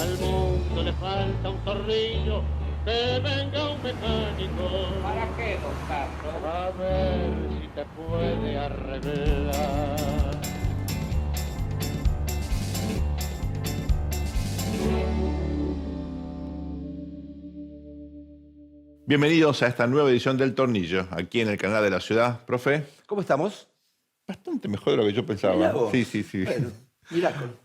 Al mundo le falta un tornillo, que venga un mecánico. ¿Para qué, don Carlos? A ver si te puede arreglar. Bienvenidos a esta nueva edición del Tornillo, aquí en el canal de la ciudad. Profe, ¿Cómo estamos? bastante mejor de lo que yo Mirá pensaba. vos. Sí. Bueno, milagro.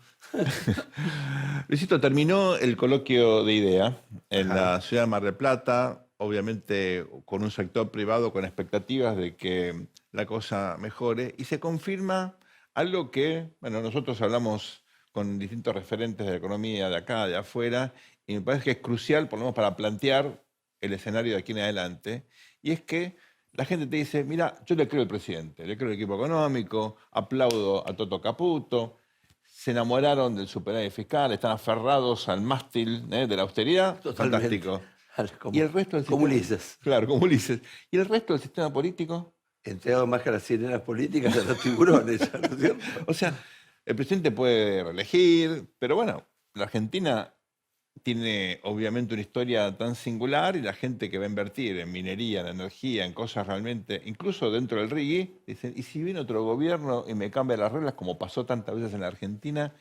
Luisito, terminó el coloquio de IDEA en Ajá. la ciudad de Mar del Plata, obviamente con un sector privado con expectativas de que la cosa mejore, y se confirma algo que, bueno, nosotros hablamos con distintos referentes de la economía de acá, de afuera, y me parece que es crucial, por lo menos para plantear el escenario de aquí en adelante, y es que la gente te dice, mira, yo le creo al presidente, le creo al equipo económico, aplaudo a Toto Caputo, se enamoraron del superávit fiscal, están aferrados al mástil de la austeridad, Totalmente. fantástico. Como, Y el resto del como sistema- Ulises. Claro, como Ulises. ¿Y el resto del sistema político? Entregado más que a las sirenas políticas a los tiburones, ¿ya? ¿No es cierto? O sea, el presidente puede reelegir, pero bueno, la Argentina tiene obviamente una historia tan singular y la gente que va a invertir en minería, en energía, en cosas realmente, incluso dentro del RIGI, dicen, ¿y si viene otro gobierno y me cambia las reglas como pasó tantas veces en la Argentina?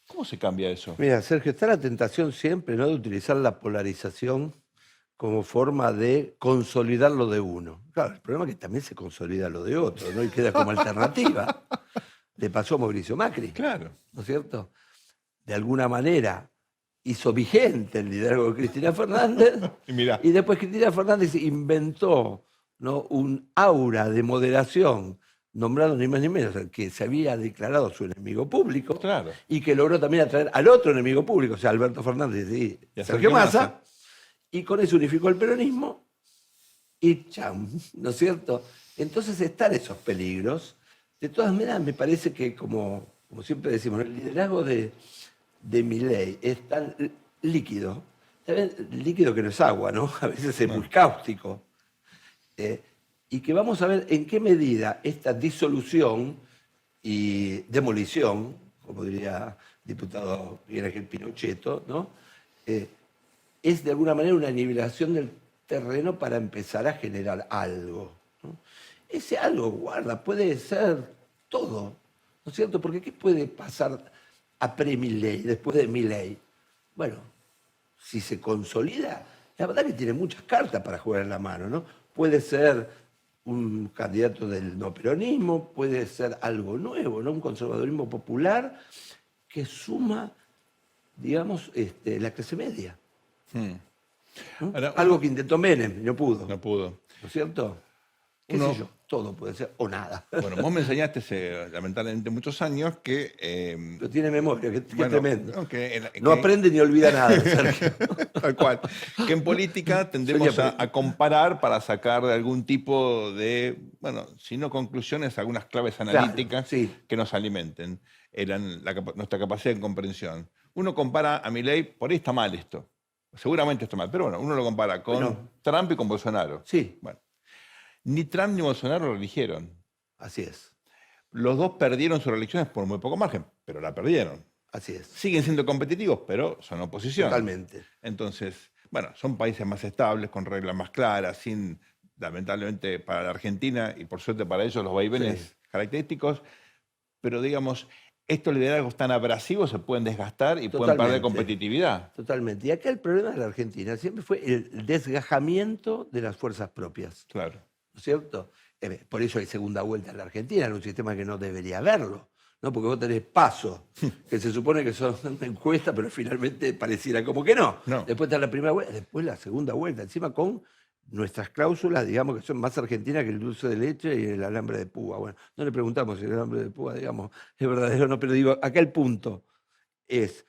¿Cómo se cambia eso? Mira, Sergio, está la tentación siempre, ¿no?, de utilizar la polarización como forma de consolidar lo de uno. Claro, el problema es que también se consolida lo de otro, ¿no? Y queda como alternativa. Le pasó a Mauricio Macri, Claro. ¿no es cierto? De alguna manera hizo vigente el liderazgo de Cristina Fernández. Y mirá, Y después Cristina Fernández inventó, ¿no?, un aura de moderación, nombrando ni más ni menos al que se había declarado su enemigo público, claro. y que logró también atraer al otro enemigo público, o sea, Alberto Fernández y Y a Sergio Massa, Massa. y con eso unificó el peronismo, y cham, ¿no es cierto? Entonces están esos peligros. De todas maneras, me parece que, como siempre decimos, el liderazgo de Milei es tan líquido, también líquido que no es agua, ¿no? A veces es muy cáustico. Y que vamos a ver en qué medida esta disolución y demolición, como diría el diputado Miguel Ángel Pinochetto, ¿no?, es de alguna manera una nivelación del terreno para empezar a generar algo, ¿no? Ese algo, guarda, puede ser todo, ¿no es cierto? Porque ¿qué puede pasar a pre-Milei, después de Milei? Bueno, si se consolida, la verdad que tiene muchas cartas para jugar en la mano, ¿no? Puede ser un candidato del no peronismo, puede ser algo nuevo, ¿no? Un conservadurismo popular que suma, digamos, la clase media, ¿no? Ahora, Algo que intentó Menem y no pudo, no pudo. ¿no es cierto? ¿Qué Uno- sé yo? Todo puede ser o nada. Bueno, vos me enseñaste hace lamentablemente muchos años que... Pero tiene memoria, que bueno, tremendo. no, No que- aprende ni olvida nada, Sergio. Tal cual. Que en política tendemos Soy a comparar para sacar de algún tipo de, bueno, si no conclusiones, algunas claves analíticas sí. que nos alimenten nuestra capacidad de comprensión. Uno compara a Milei, por ahí está mal esto. Seguramente está mal, pero bueno, uno lo compara con Bueno. Trump y con Bolsonaro. Sí, Bueno, ni Trump ni Bolsonaro lo eligieron. así es, Los dos perdieron sus elecciones por muy poco margen, pero la perdieron. así es. Siguen siendo competitivos, pero son oposición. Totalmente. Entonces, bueno, son países más estables, con reglas más claras, sin, lamentablemente, para la Argentina, y por suerte para ellos, los vaivenes Sí. característicos, pero digamos, estos liderazgos tan abrasivos se pueden desgastar y pueden perder Totalmente. competitividad. Totalmente. Y acá el problema de la Argentina siempre fue el desgajamiento de las fuerzas propias, Claro. ¿no es cierto? Por eso hay segunda vuelta en la Argentina, en un sistema que no debería haberlo, ¿no? Porque vos tenés PASO, que se supone que son una encuesta, pero finalmente pareciera como que no. No. Después está la primera vuelta, después la segunda vuelta, encima con nuestras cláusulas, digamos, que son más argentinas que el dulce de leche y el alambre de púa. Bueno, no le preguntamos si el alambre de púa, digamos, es verdadero o no, pero digo, acá el punto es,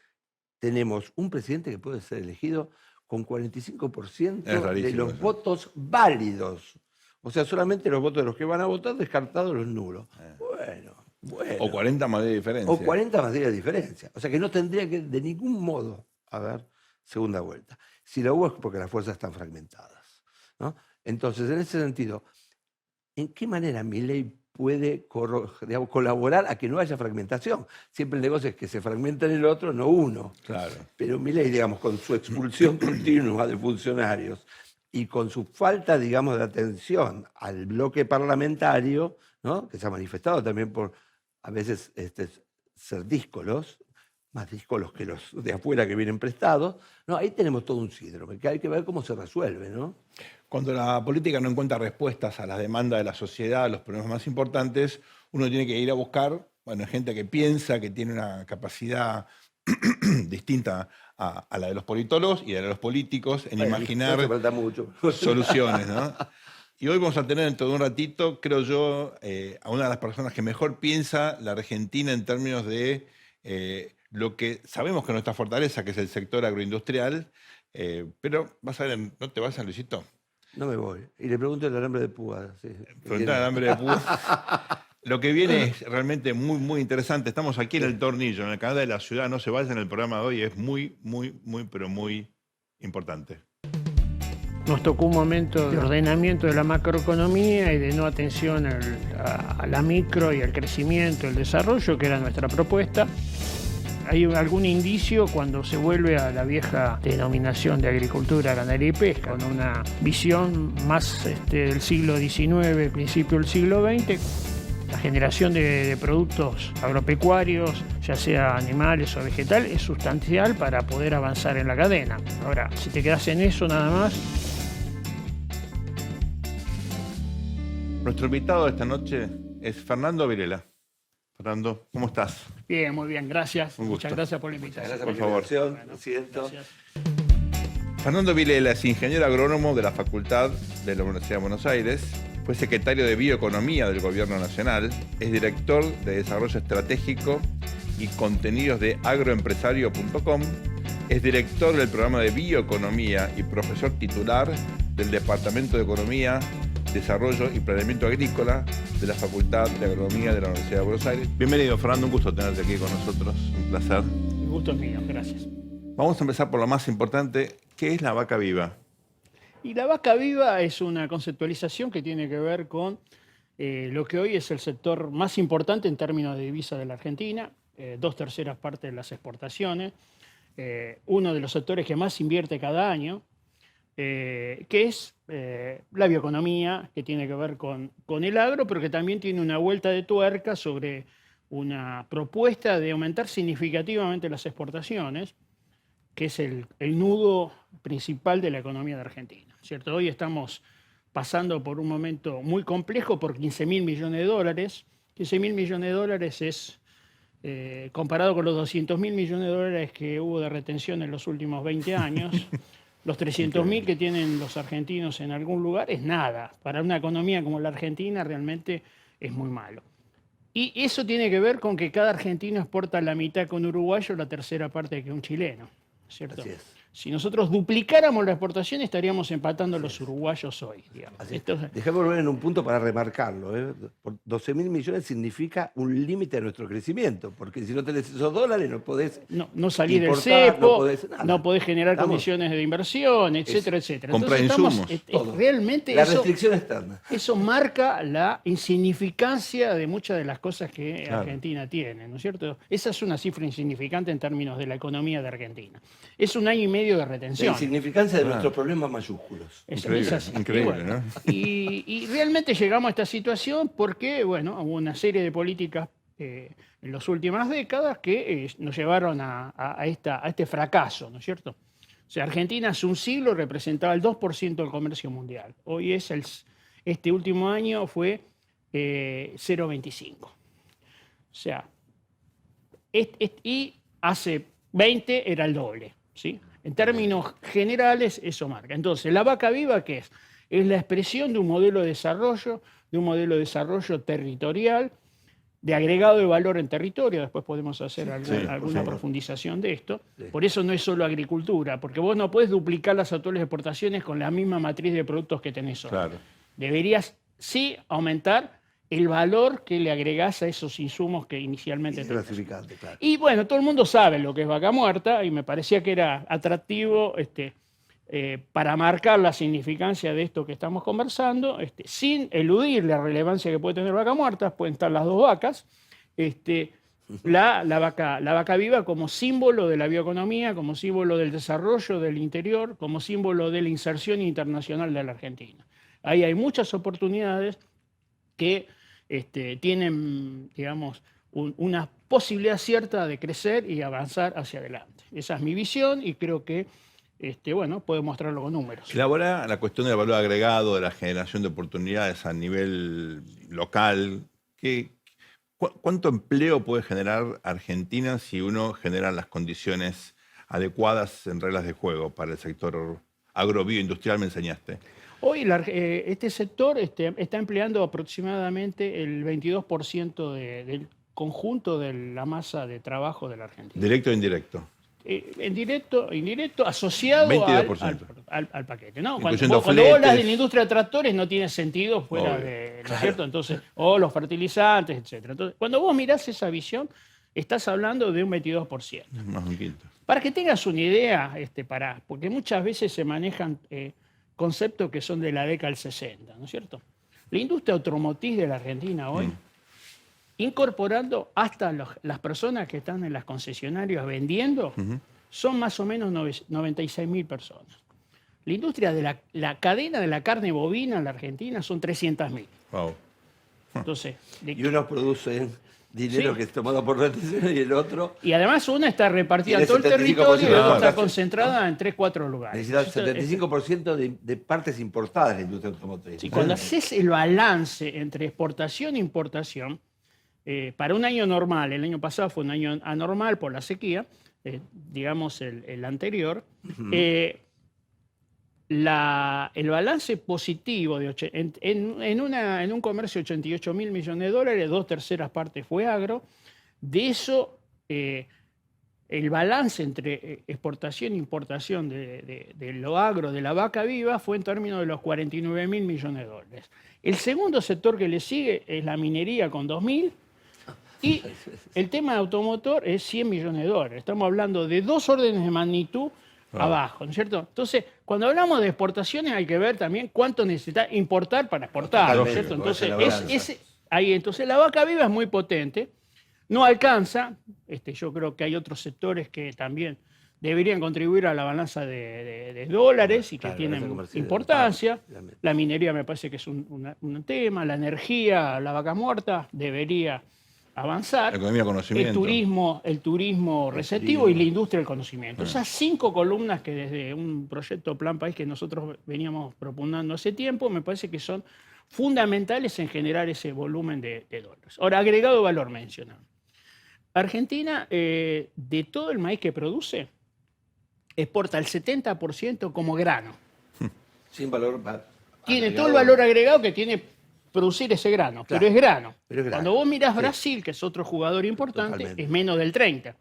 tenemos un presidente que puede ser elegido con 45% Es de rarísimo los eso. votos válidos. O sea, solamente los votos de los que van a votar, descartados los nulos. Bueno. O 40 más de diferencia. O 40 más de diferencia. O sea, que no tendría que de ningún modo haber segunda vuelta. Si la hubo es porque las fuerzas están fragmentadas, ¿no? Entonces, en ese sentido, ¿en qué manera Milei puede digamos, colaborar a que no haya fragmentación. Siempre el negocio es que se fragmenta en el otro, no uno. Claro. Pero Milei, digamos, con su expulsión continua de funcionarios y con su falta, digamos, de atención al bloque parlamentario, ¿no? Que se ha manifestado también por, a veces, ser díscolos, más díscolos que los de afuera que vienen prestados, ¿no? Ahí tenemos todo un síndrome, que hay que ver cómo se resuelve, ¿no? Cuando la política no encuentra respuestas a las demandas de la sociedad, a los problemas más importantes, uno tiene que ir a buscar, bueno, gente que piensa, que tiene una capacidad distinta a la de los politólogos y a la de los políticos en Bueno, imaginar no hace falta mucho. soluciones, ¿no? Y hoy vamos a tener dentro de un ratito, creo yo, a una de las personas que mejor piensa la Argentina en términos de lo que sabemos que es nuestra fortaleza, que es el sector agroindustrial, pero vas a ver, ¿no te vas, Luisito? No me voy. Y le pregunto el alambre de púa. Sí, Preguntar al hambre de púa. Lo que viene es realmente muy, muy interesante. Estamos aquí en El Tornillo, en el canal de la ciudad. No se vayan, el programa de hoy es muy, pero muy importante. Nos tocó un momento de ordenamiento de la macroeconomía y de no atención a la micro y al crecimiento, el desarrollo, que era nuestra propuesta. Hay algún indicio cuando se vuelve a la vieja denominación de agricultura, ganadería y pesca, con una visión más del siglo XIX, principio del siglo XX. La generación de productos agropecuarios, ya sea animales o vegetales, es sustancial para poder avanzar en la cadena. Ahora, si te quedas en eso nada más... Nuestro invitado de esta noche es Fernando Vilela. Fernando, ¿cómo estás? Bien, muy bien, gracias. Un gusto. Muchas gracias por la invitación. Gracias Por por la favor. invitación. Lo siento. Gracias. Fernando Vilela es ingeniero agrónomo de la Facultad de la Universidad de Buenos Aires, fue secretario de Bioeconomía del Gobierno Nacional, es director de Desarrollo Estratégico y Contenidos de agroempresario.com, es director del programa de Bioeconomía y profesor titular del Departamento de Economía, Desarrollo y Planeamiento Agrícola de la Facultad de Agronomía de la Universidad de Buenos Aires. Bienvenido, Fernando, un gusto tenerte aquí con nosotros, un placer. El gusto es mío, gracias. Vamos a empezar por lo más importante, ¿qué es la vaca viva? Y la vaca viva es una conceptualización que tiene que ver con lo que hoy es el sector más importante en términos de divisa de la Argentina, 2/3 partes de las exportaciones, uno de los sectores que más invierte cada año, que es la bioeconomía, que tiene que ver con el agro, pero que también tiene una vuelta de tuerca sobre una propuesta de aumentar significativamente las exportaciones, que es el nudo principal de la economía de Argentina, ¿cierto? Hoy estamos pasando por un momento muy complejo por 15.000 millones de dólares. 15.000 millones de dólares es, comparado con los 200.000 millones de dólares que hubo de retención en los últimos 20 años, los 300.000 que tienen los argentinos en algún lugar es nada. Para una economía como la Argentina realmente es muy malo. Y eso tiene que ver con que cada argentino exporta la mitad que un uruguayo, la tercera parte que un chileno, ¿cierto? Así es. Si nosotros duplicáramos la exportación, estaríamos empatando a los uruguayos hoy, digamos. Así es. Entonces, Déjame volver en un punto para remarcarlo. Por 12.000 millones significa un límite a nuestro crecimiento, porque si no tenés esos dólares no podés no salir del importar, cepo, no podés nada. generar Estamos- condiciones de inversión, etcétera, etcétera. comprar Entonces, insumos, todo. realmente La eso, restricción externa. eso marca la insignificancia de muchas de las cosas que Claro. Argentina tiene, ¿no es cierto? Esa es una cifra insignificante en términos de la economía de Argentina. Es 1 año y medio de La retención. insignificancia de Claro. nuestros problemas mayúsculos. Increíble, así. increíble, Y ¿no? Y realmente llegamos a esta situación porque, bueno, hubo una serie de políticas en las últimas décadas que nos llevaron a este fracaso, ¿no es cierto? O sea, Argentina hace un siglo representaba el 2% del comercio mundial. Hoy este último año fue 0,25. O sea, y hace 20 era el doble, ¿sí? En términos generales, eso marca. Entonces, ¿la vaca viva qué es? Es la expresión de un modelo de desarrollo territorial, de agregado de valor en territorio. Después podemos hacer alguna por favor. profundización de esto. Sí. Por eso no es solo agricultura, porque vos no podés duplicar las actuales exportaciones con la misma matriz de productos que tenés hoy. Claro. Deberías, sí, aumentar el valor que le agregás a esos insumos que inicialmente Es tenés. gratificante, claro. Y bueno, todo el mundo sabe lo que es vaca muerta y me parecía que era atractivo para marcar la significancia de esto que estamos conversando, sin eludir la relevancia que puede tener vaca muerta, pueden estar las dos vacas, la vaca viva como símbolo de la bioeconomía, como símbolo del desarrollo del interior, como símbolo de la inserción internacional de la Argentina. Ahí hay muchas oportunidades que tienen, digamos, una posibilidad cierta de crecer y avanzar hacia adelante. Esa es mi visión y creo que bueno, puedo mostrarlo con números. Elabora la cuestión del valor agregado, de la generación de oportunidades a nivel local. ¿Cuánto empleo puede generar Argentina si uno genera las condiciones adecuadas en reglas de juego para el sector agrobioindustrial, me enseñaste? Hoy este sector está empleando aproximadamente el 22% del conjunto de la masa de trabajo de la Argentina. ¿Directo o indirecto? En directo, indirecto, asociado 22%. al paquete. ¿No? Incluyendo Cuando vos hablas de fletes. la industria de tractores no tiene sentido fuera Obvio. de, ¿no es cierto? Entonces, o los fertilizantes, etc. Entonces, cuando vos mirás esa visión, estás hablando de un 22%. Más de un quinto. Para que tengas una idea, porque muchas veces se manejan conceptos que son de la década del 60, ¿no es cierto? La industria automotriz de la Argentina hoy, incorporando hasta las personas que están en las concesionarias vendiendo, son más o menos 96.000 personas. La industria de la cadena de la carne bovina en la Argentina son 300.000. Wow. Entonces, Y unos producen dinero Sí. que es tomado por retención y el otro y además una está repartida en Tiene todo el 75% territorio y de otra está exportación. concentrada en 3-4 lugares. necesita Entonces, 75% de partes importadas de la industria automotriz. Sí, cuando haces el balance entre exportación e importación, para un año normal, el año pasado fue un año anormal por la sequía, digamos el anterior, el balance positivo en un comercio de 88.000 millones de dólares, 2/3 partes fue agro. De eso, el balance entre exportación e importación de lo agro, de la vaca viva, fue en términos de los 49.000 millones de dólares. El segundo sector que le sigue es la minería con 2.000 y el tema automotor es 100 millones de dólares. Estamos hablando de 2 órdenes de magnitud abajo, ¿no es cierto? Entonces, cuando hablamos de exportaciones hay que ver también cuánto necesita importar para exportar, ¿no es cierto? Totalmente, Entonces, entonces la vaca viva es muy potente, no alcanza, yo creo que hay otros sectores que también deberían contribuir a la balanza de dólares y que Claro, tienen balanza comercial, importancia. claro. La minería me parece que es un tema, la energía, la vaca muerta debería avanzar. Economía conocimiento. El turismo receptivo y la industria del conocimiento. Esas 5 columnas que desde un proyecto Plan País que nosotros veníamos proponiendo hace tiempo, me parece que son fundamentales en generar ese volumen de dólares. Ahora, agregado valor mencionado. Argentina, de todo el maíz que produce, exporta el 70% como grano. Sin valor. Tiene todo el valor agregado que tiene producir ese grano, Claro, pero es grano. pero es grano. Cuando vos mirás Sí. Brasil, que es otro jugador importante, Totalmente. es menos del 30.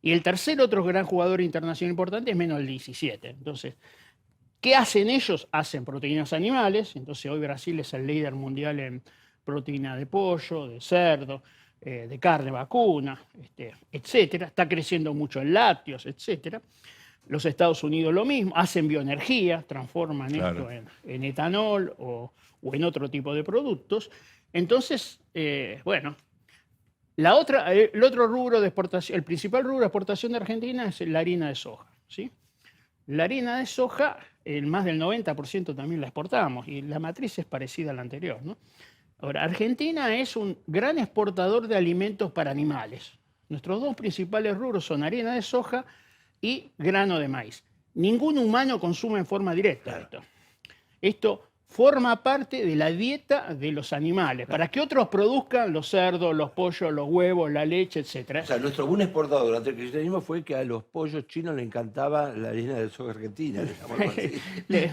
Y el tercer otro gran jugador internacional importante es menos del 17. Entonces, ¿qué hacen ellos? Hacen proteínas animales. Entonces, hoy Brasil es el líder mundial en proteína de pollo, de cerdo, de carne vacuna, etcétera. Está creciendo mucho en lácteos, etcétera. Los Estados Unidos lo mismo, hacen bioenergía, transforman Claro. esto en etanol o en otro tipo de productos. Entonces, bueno, el otro rubro de exportación, el principal rubro de exportación de Argentina es la harina de soja, ¿sí? La harina de soja, más del 90% también la exportamos y la matriz es parecida a la anterior, ¿no? Ahora, Argentina es un gran exportador de alimentos para animales. Nuestros 2 principales rubros son harina de soja y grano de maíz. Ningún humano consume en forma directa esto. Esto forma parte de la dieta de los animales, para que otros produzcan los cerdos, los pollos, los huevos, la leche, etc. O sea, nuestro boom exportador durante el kirchnerismo fue que a los pollos chinos les encantaba la harina de soja argentina, digámoslo así,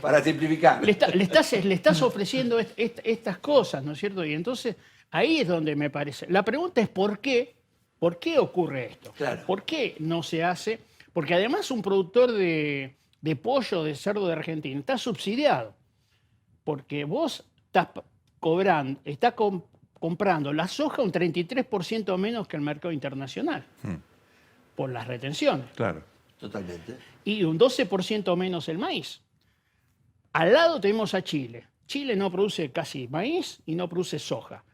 para simplificar. Le estás ofreciendo estas cosas, ¿no es cierto? Y entonces ahí es donde me parece. La pregunta es ¿por qué? ¿Por qué ocurre esto? Claro. ¿Por qué no se hace? Porque además un productor de pollo, de cerdo de Argentina, está subsidiado. Porque vos estás comprando la soja un 33% menos que el mercado internacional, por las retenciones. Claro. Totalmente. Y un 12% menos el maíz. Al lado tenemos a Chile. Chile no produce casi maíz y no produce soja.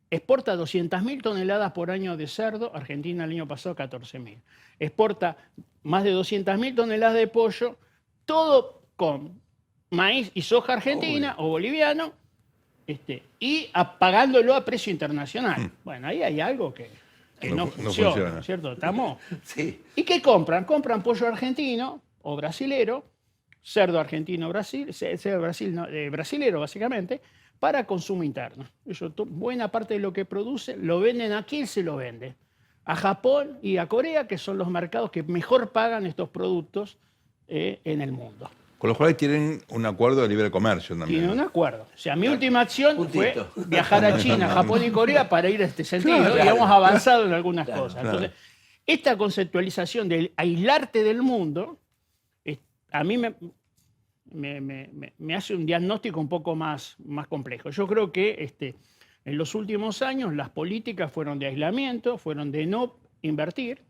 Exporta 200.000 toneladas por año de cerdo, Argentina el año pasado 14.000. Exporta más de 200.000 toneladas de pollo, todo con maíz y soja argentina o boliviano, y pagándolo a precio internacional. Bueno, ahí hay algo que no funciona, ¿cierto? ¿Estamos? Sí. ¿Y qué compran? Compran pollo argentino o brasilero, cerdo argentino brasilero básicamente, para consumo interno. Buena parte de lo que produce lo venden a quién se lo vende. A Japón y a Corea, que son los mercados que mejor pagan estos productos en el mundo. Con los cuales tienen un acuerdo de libre comercio también. Tienen un acuerdo. O sea, mi última acción Puntito. fue viajar a China, Japón y Corea para ir a este sentido. Claro. Y hemos avanzado en algunas Claro, cosas. claro. Entonces, esta conceptualización de aislarte del mundo, a mí me hace un diagnóstico un poco más complejo. Yo creo que en los últimos años las políticas fueron de aislamiento, fueron de no invertir.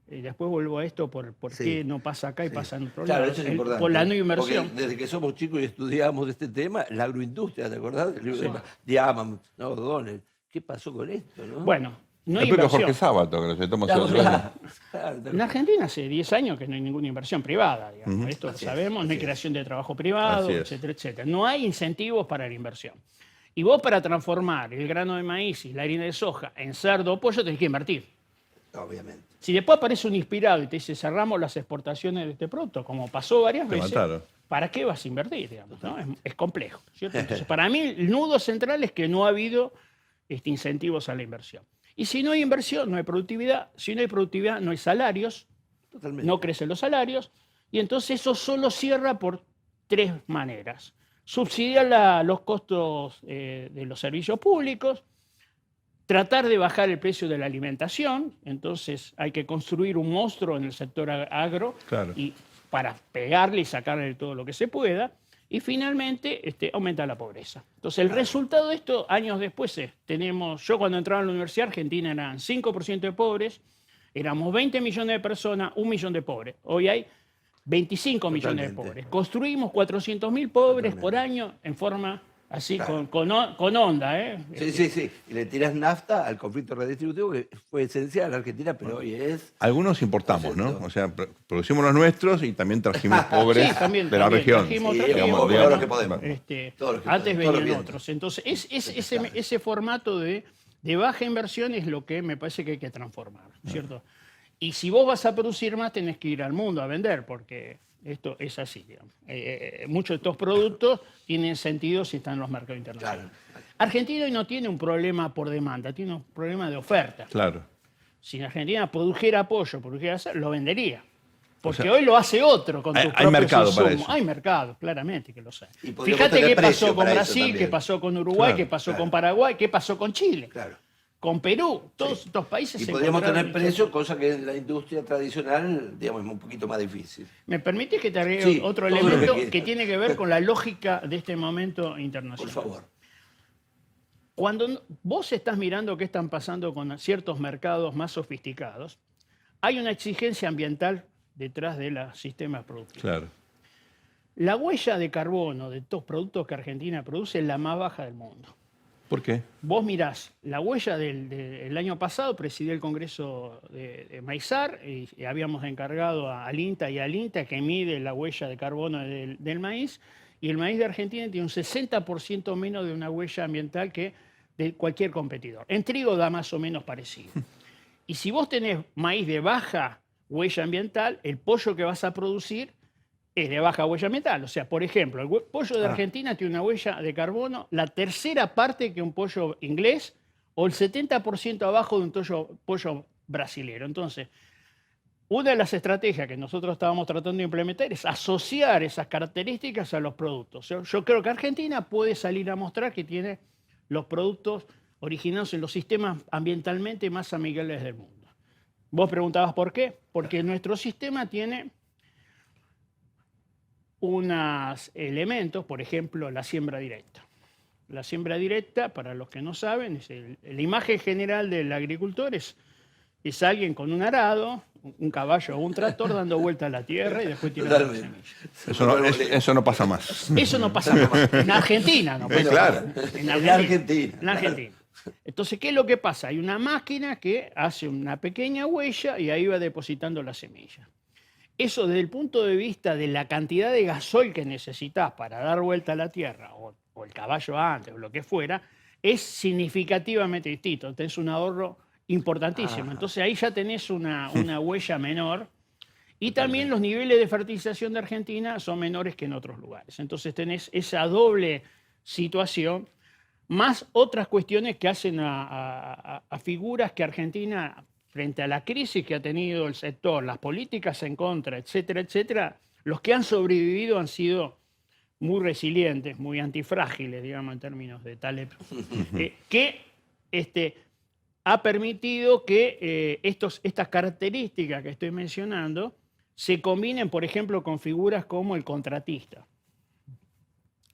Después vuelvo a esto por Sí. qué no pasa acá y Sí. pasa en otro Claro, lado. eso es importante. Por la no inversión. Porque desde que somos chicos y estudiábamos este tema, la agroindustria, ¿te acordás? El libro de Diamond, no, O'Donnell. ¿Qué pasó con esto? ¿No? Bueno, no hay Después que inversión. Jorge Sábato, que nos estamos Claro, hablando. claro. En Argentina hace 10 años que no hay ninguna inversión privada, digamos. Ujú. Esto lo Así es, sabemos, no hay así es. creación de trabajo privado, Así es. etcétera, etcétera. No hay incentivos para la inversión. Y vos para transformar el grano de maíz y la harina de soja en cerdo o pollo tenés que invertir. Obviamente. Si después aparece un inspirado y te dice cerramos las exportaciones de este producto, como pasó varias Te veces, mataron. ¿para qué vas a invertir? Digamos, ¿no? Es complejo, ¿cierto? Entonces, para mí el nudo central es que no ha habido incentivos a la inversión. Y si no hay inversión, no hay productividad. Si no hay productividad, no hay salarios. Totalmente. No crecen los salarios, y entonces eso solo cierra por tres maneras. Subsidiar los costos de los servicios públicos, tratar de bajar el precio de la alimentación, entonces hay que construir un monstruo en el sector agro Claro. y para pegarle y sacarle todo lo que se pueda, y finalmente aumenta la pobreza. Entonces el resultado de esto, años después, yo cuando entraba en la universidad, Argentina eran 5% de pobres, éramos 20 millones de personas, 1 millón de pobres. Hoy hay 25 millones de Totalmente. pobres. Construimos 400.000 pobres Totalmente. por año en forma así, Claro. con onda. Sí. Y le tiras nafta al conflicto redistributivo que fue esencial en Argentina, pero hoy es... Algunos importamos, ¿no? Perfecto. O sea, producimos los nuestros y también trajimos pobres Sí, también, de la también región. trajimos, Sí, trajimos, obvio, bueno, todo lo que podemos. Todo lo que Antes podemos, todo lo venían que otros. Entonces, ese formato de baja inversión es lo que me parece que hay que transformar, ¿cierto? Y si vos vas a producir más, tenés que ir al mundo a vender, porque esto es así, digamos. Muchos de estos productos tienen sentido si están en los mercados internacionales. Claro. Argentina hoy no tiene un problema por demanda, tiene un problema de oferta. Claro. Si en Argentina produjera pollo, produjera cerdo, lo vendería. Porque O sea, hoy lo hace otro con tus hay propios mercado para insumos. eso. Hay mercado, claramente que lo sabe. Y podríamos Fíjate tener qué pasó precio con para eso Brasil, también. qué pasó con Uruguay, Claro, qué pasó claro. con Paraguay, qué pasó con Chile, Claro. con Perú. Todos estos países Y se podríamos tener encontraron- precio, cosa que en la industria tradicional, digamos, es un poquito más difícil. ¿Me permitís que te agregue Sí, otro todo lo que elemento quieras. que tiene que ver con la lógica de este momento Por internacional? favor. Cuando vos estás mirando qué están pasando con ciertos mercados más sofisticados, hay una exigencia ambiental detrás de los sistemas productivos. Claro. La huella de carbono de estos productos que Argentina produce es la más baja del mundo. ¿Por qué? Vos mirás la huella del año pasado, presidí el Congreso de Maizar y habíamos encargado al INTA y al INTA que mide la huella de carbono del maíz, y el maíz de Argentina tiene un 60% menos de una huella ambiental que de cualquier competidor. En trigo da más o menos parecido. Y si vos tenés maíz de baja huella ambiental, el pollo que vas a producir es de baja huella ambiental. O sea, por ejemplo, el pollo de Argentina tiene una huella de carbono la tercera parte que un pollo inglés o el 70% abajo de un pollo brasilero. Entonces, una de las estrategias que nosotros estábamos tratando de implementar es asociar esas características a los productos. Yo creo que Argentina puede salir a mostrar que tiene los productos originados en los sistemas ambientalmente más amigables del mundo. Vos preguntabas por qué. Porque nuestro sistema tiene unos elementos, por ejemplo, la siembra directa. La siembra directa, para los que no saben, es la imagen general del agricultor es alguien con un arado un caballo o un tractor dando vuelta a la tierra y después tirando la Totalmente. semilla. Eso no pasa más. Eso no pasa más. En Argentina no pasa claro. más. En Argentina. En Argentina. Entonces, ¿qué es lo que pasa? Hay una máquina que hace una pequeña huella y ahí va depositando la semilla. Eso desde el punto de vista de la cantidad de gasoil que necesitas para dar vuelta a la Tierra, o el caballo antes, o lo que fuera, es significativamente distinto. Tenés un ahorro importantísimo. Entonces ahí ya tenés una huella menor. Y también los niveles de fertilización de Argentina son menores que en otros lugares. Entonces tenés esa doble situación, más otras cuestiones que hacen a figuras que Argentina, frente a la crisis que ha tenido el sector, las políticas en contra, etcétera, etcétera, los que han sobrevivido han sido muy resilientes, muy antifrágiles, digamos, en términos de Taleb, que ha permitido que estas características que estoy mencionando se combinen, por ejemplo, con figuras como el contratista.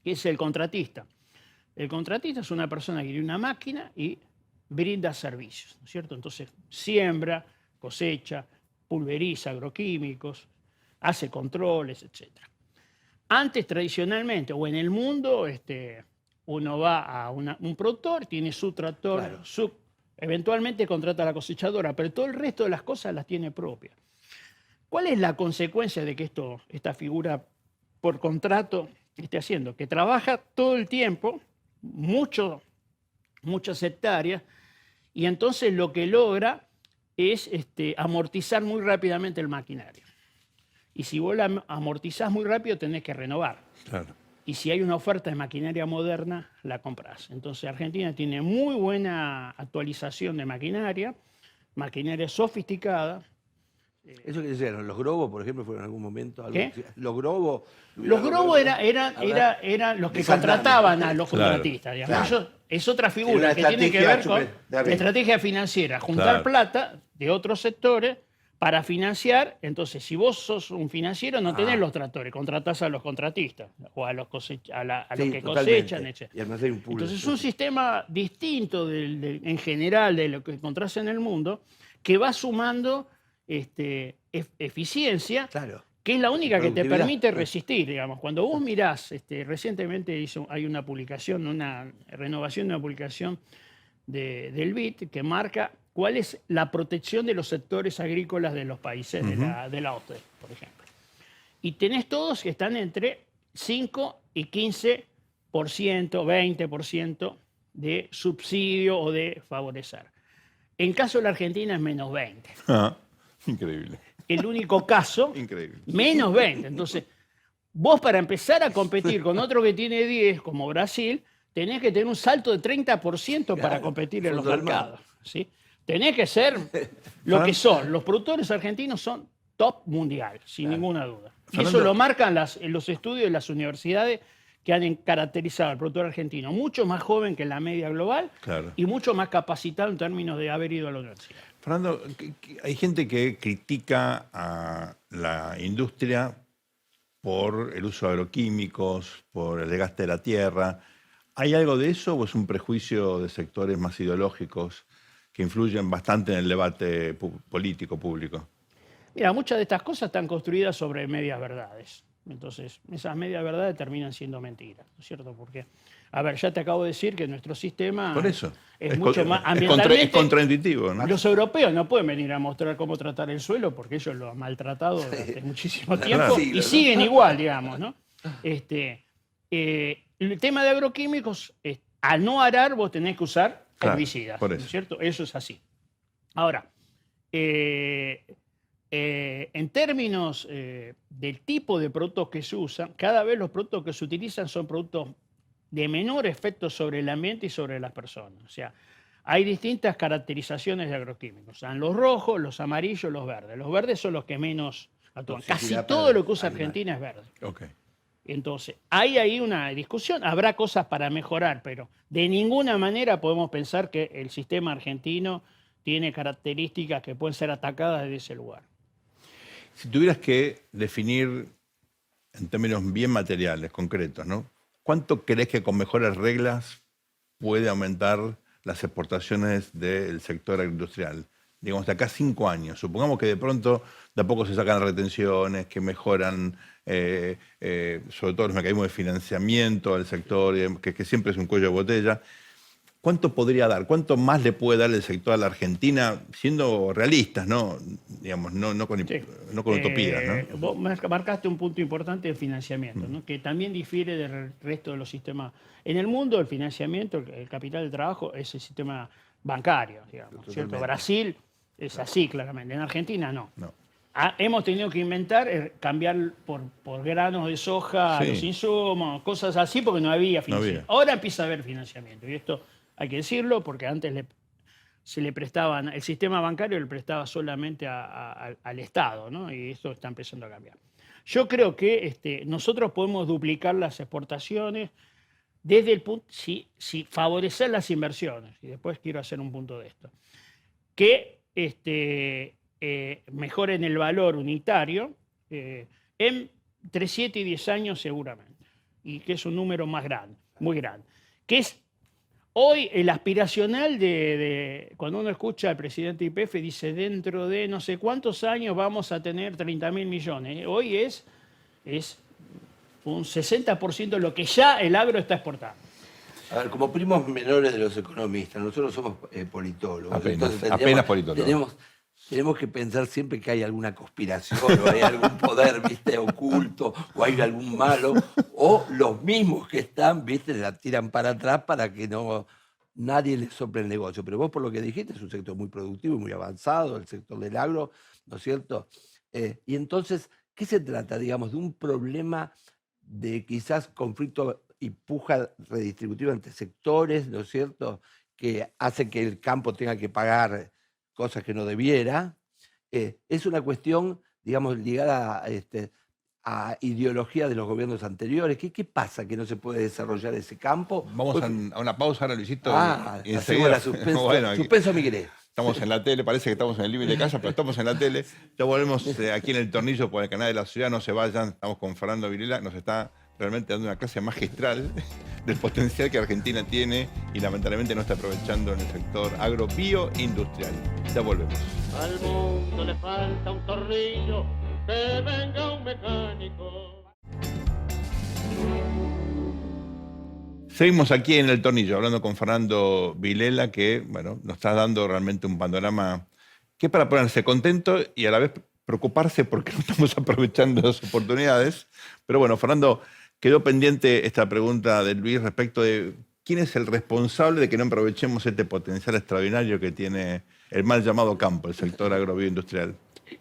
¿Qué es el contratista? El contratista es una persona que tiene una máquina y brinda servicios, ¿no es cierto? Entonces siembra, cosecha, pulveriza agroquímicos, hace controles, etc. Antes, tradicionalmente, o en el mundo, uno va a un productor, tiene su tractor, Claro. eventualmente contrata a la cosechadora, pero todo el resto de las cosas las tiene propias. ¿Cuál es la consecuencia de que esta figura por contrato esté haciendo? Que trabaja todo el tiempo, muchas hectáreas, y entonces lo que logra es amortizar muy rápidamente el maquinario. Y si vos la amortizás muy rápido, tenés que renovar. Claro. Y si hay una oferta de maquinaria moderna, la compras. Entonces Argentina tiene muy buena actualización de maquinaria sofisticada. Eso que decían, los Grobos, por ejemplo, fueron en algún momento. ¿Qué? Los Grobos. Los Grobos eran los que contrataban a los contratistas. Digamos. Claro. Eso es otra Era figura una que tiene que ver con estrategia la arriba. estrategia financiera. Juntar Claro. plata de otros sectores para financiar. Entonces, si vos sos un financiero, no tenés los tractores, contratás a los contratistas o a los, a los Sí, que totalmente. cosechan, etc. Y además hay un pulso. Entonces es un sistema distinto en general de lo que encontrás en el mundo, que va sumando eficiencia, Claro. que es la única que te Productividad. permite resistir, digamos. Cuando vos mirás, recientemente hay una publicación, una renovación de una publicación del BID que marca cuál es la protección de los sectores agrícolas de los países de la OCDE, por ejemplo. Y tenés todos que están entre 5 y 15%, 20% de subsidio o de favorecer. En caso de la Argentina es menos 20. Ah, increíble. El único caso, Increíble. menos 20. Entonces, vos para empezar a competir con otro que tiene 10, como Brasil, tenés que tener un salto de 30% para Claro, competir en los fondo del mar. mercados. ¿Sí? Tenés que ser lo que son. Los productores argentinos son top mundial, sin ninguna duda. Y eso Fernando. lo marcan los estudios de las universidades que han caracterizado al productor argentino. Mucho más joven que la media global Claro. y mucho más capacitado en términos de haber ido a la universidad. Fernando, hay gente que critica a la industria por el uso de agroquímicos, por el desgaste de la tierra. ¿Hay algo de eso o es un prejuicio de sectores más ideológicos que influyen bastante en el debate político público? Mira, muchas de estas cosas están construidas sobre medias verdades. Entonces, esas medias verdades terminan siendo mentiras, ¿no es cierto? Porque, a ver, ya te acabo de decir que nuestro sistema Por eso. es mucho más es ambientalmente. contraintuitivo, ¿no? Los europeos no pueden venir a mostrar cómo tratar el suelo porque ellos lo han maltratado durante muchísimo Claro. tiempo Sí, y ¿no? siguen igual, digamos, ¿no? El tema de agroquímicos, al no arar vos tenés que usar Claro, herbicidas, por ¿no eso. es cierto? Eso es así. Ahora, en términos del tipo de productos que se usan, cada vez los productos que se utilizan son productos de menor efecto sobre el ambiente y sobre las personas. O sea, hay distintas caracterizaciones de agroquímicos. Están los rojos, los amarillos, los verdes. Los verdes son los que menos actúan. Casi Toxicidad todo para lo que usa animales. Argentina es verde. Ok. Entonces, hay ahí una discusión, habrá cosas para mejorar, pero de ninguna manera podemos pensar que el sistema argentino tiene características que pueden ser atacadas desde ese lugar. Si tuvieras que definir en términos bien materiales, concretos, ¿no? ¿Cuánto crees que con mejores reglas puede aumentar las exportaciones del sector agroindustrial? digamos, de acá a 5 años? Supongamos que de pronto de a poco se sacan retenciones, que mejoran sobre todo los mecanismos de financiamiento al sector, que siempre es un cuello de botella. ¿Cuánto podría dar? ¿Cuánto más le puede dar el sector a la Argentina, siendo realistas, ¿no? Digamos, no con utopías, ¿no? Vos marcaste un punto importante del financiamiento, ¿no? Que también difiere del resto de los sistemas. En el mundo, el financiamiento, el capital de trabajo, es el sistema bancario, digamos, ¿cierto? Brasil es así, claramente. En Argentina, no. Hemos tenido que inventar, cambiar por granos de soja los insumos, cosas así, porque no había financiamiento. Ahora empieza a haber financiamiento, y esto hay que decirlo, porque antes se le prestaban, el sistema bancario le prestaba solamente al Estado, ¿no? Y esto está empezando a cambiar. Yo creo que nosotros podemos duplicar las exportaciones desde el punto, si favorecer las inversiones, y después quiero hacer un punto de esto, que mejoren el valor unitario entre 7 y 10 años seguramente, y que es un número más grande, muy grande, que es hoy el aspiracional cuando uno escucha al presidente YPF, dice dentro de no sé cuántos años vamos a tener 30.000 millones. Hoy es un 60% de lo que ya el agro está exportando. A ver, como primos menores de los economistas, nosotros somos politólogos. Apenas politólogos. Tenemos que pensar siempre que hay alguna conspiración, o hay algún poder, ¿viste?, oculto, o hay algún malo, o los mismos que están, ¿viste?, la tiran para atrás para que nadie les sople el negocio. Pero vos, por lo que dijiste, es un sector muy productivo y muy avanzado, el sector del agro, ¿no es cierto? Y entonces, ¿qué se trata? Digamos, de un problema de quizás conflicto y puja redistributiva entre sectores, ¿no es cierto?, que hace que el campo tenga que pagar cosas que no debiera. Es una cuestión, digamos, ligada a ideología de los gobiernos anteriores. ¿Qué pasa que no se puede desarrollar ese campo? Vamos a una pausa ahora, Luisito. Y hacemos la suspenso Migré. Estamos en la tele, parece que estamos en el living de casa, pero estamos en la tele. Ya volvemos aquí en El Tornillo por el canal de la ciudad. No se vayan, estamos con Fernando Vilela, nos está realmente dando una clase magistral del potencial que Argentina tiene y lamentablemente no está aprovechando en el sector agrobioindustrial. Ya volvemos. Al mundo le falta un tornillo, que venga un mecánico. Seguimos aquí en El Tornillo, hablando con Fernando Vilela, que bueno, nos está dando realmente un panorama que es para ponerse contento y a la vez preocuparse porque no estamos aprovechando las oportunidades. Pero bueno, Fernando, quedó pendiente esta pregunta de Luis respecto de quién es el responsable de que no aprovechemos este potencial extraordinario que tiene el mal llamado campo, el sector agrobioindustrial.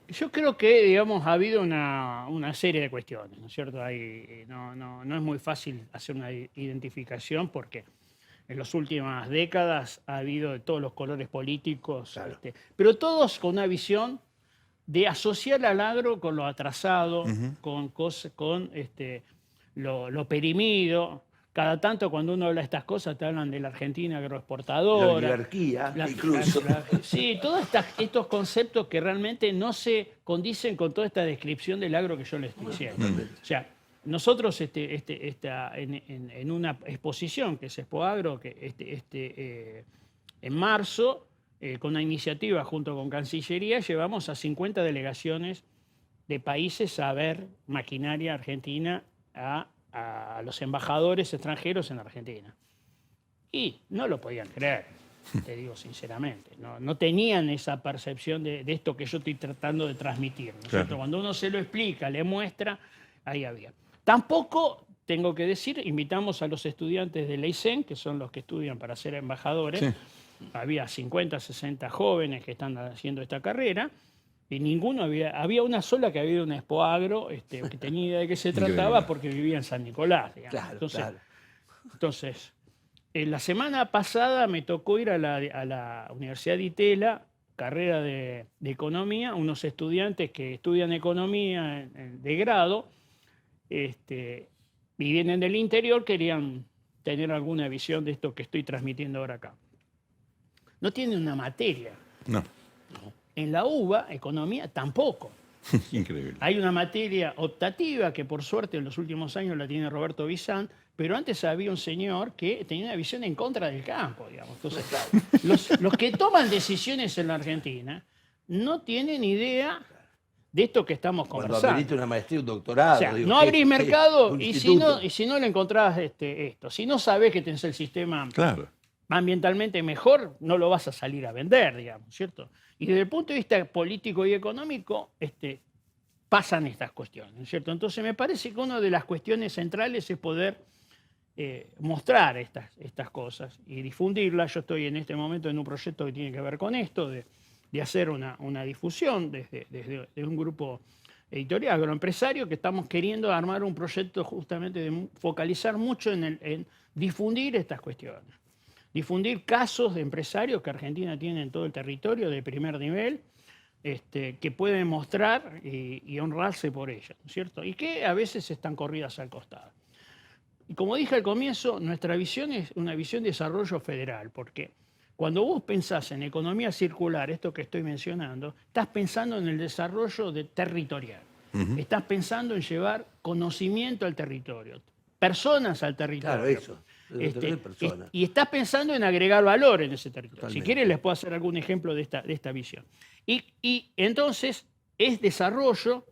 Yo creo que, digamos, ha habido una serie de cuestiones, ¿no es cierto? No es muy fácil hacer una identificación porque en las últimas décadas ha habido de todos los colores políticos, claro, pero todos con una visión de asociar al agro con lo atrasado, con lo perimido. Cada tanto cuando uno habla de estas cosas te hablan de la Argentina agroexportadora. La oligarquía, incluso. Sí, todos estos conceptos que realmente no se condicen con toda esta descripción del agro que yo les estoy diciendo. O sea, nosotros en una exposición que es Expo Agro, que en marzo, con una iniciativa junto con Cancillería, llevamos a 50 delegaciones de países a ver maquinaria argentina a los embajadores extranjeros en Argentina. Y no lo podían creer, te digo sinceramente. No tenían esa percepción de esto que yo estoy tratando de transmitir, ¿no es cierto? Cuando uno se lo explica, le muestra, ahí había. Tampoco, tengo que decir, invitamos a los estudiantes de Leisen, que son los que estudian para ser embajadores. Sí. Había 50, 60 jóvenes que están haciendo esta carrera. Y ninguno había una sola que había ido a una Expo Agro, que tenía idea de qué se trataba porque vivía en San Nicolás, digamos. Claro, entonces, la semana pasada me tocó ir a la Universidad de Itela, carrera de Economía, unos estudiantes que estudian Economía de grado, y vienen del interior, querían tener alguna visión de esto que estoy transmitiendo ahora acá. No tienen una materia. No. En la UBA, Economía, tampoco. Increíble. Hay una materia optativa que por suerte en los últimos años la tiene Roberto Bizán, pero antes había un señor que tenía una visión en contra del campo, digamos. Entonces, los que toman decisiones en la Argentina no tienen idea de esto que estamos Cuando conversando. amerita una maestría, un doctorado. O sea, digo, no ¿qué- abrís qué? mercado Un y instituto. si no le encontrás esto, si no sabés que tenés el sistema Claro. ambientalmente mejor, no lo vas a salir a vender, digamos, ¿cierto? Y desde el punto de vista político y económico, pasan estas cuestiones, ¿cierto? Entonces me parece que una de las cuestiones centrales es poder mostrar estas cosas y difundirlas. Yo estoy en este momento en un proyecto que tiene que ver con esto, de hacer una difusión desde un grupo editorial agroempresario que estamos queriendo armar un proyecto justamente de focalizar mucho en difundir estas cuestiones. Difundir casos de empresarios que Argentina tiene en todo el territorio de primer nivel, que pueden mostrar y honrarse por ellas, ¿no es cierto? Y que a veces están corridas al costado. Y como dije al comienzo, nuestra visión es una visión de desarrollo federal, porque cuando vos pensás en economía circular, esto que estoy mencionando, estás pensando en el desarrollo territorial. Estás pensando en llevar conocimiento al territorio, personas al territorio. Claro, eso. Personas. Y estás pensando en agregar valor en ese territorio. Totalmente. Si quieres les puedo hacer algún ejemplo de esta visión. Y entonces es desarrollo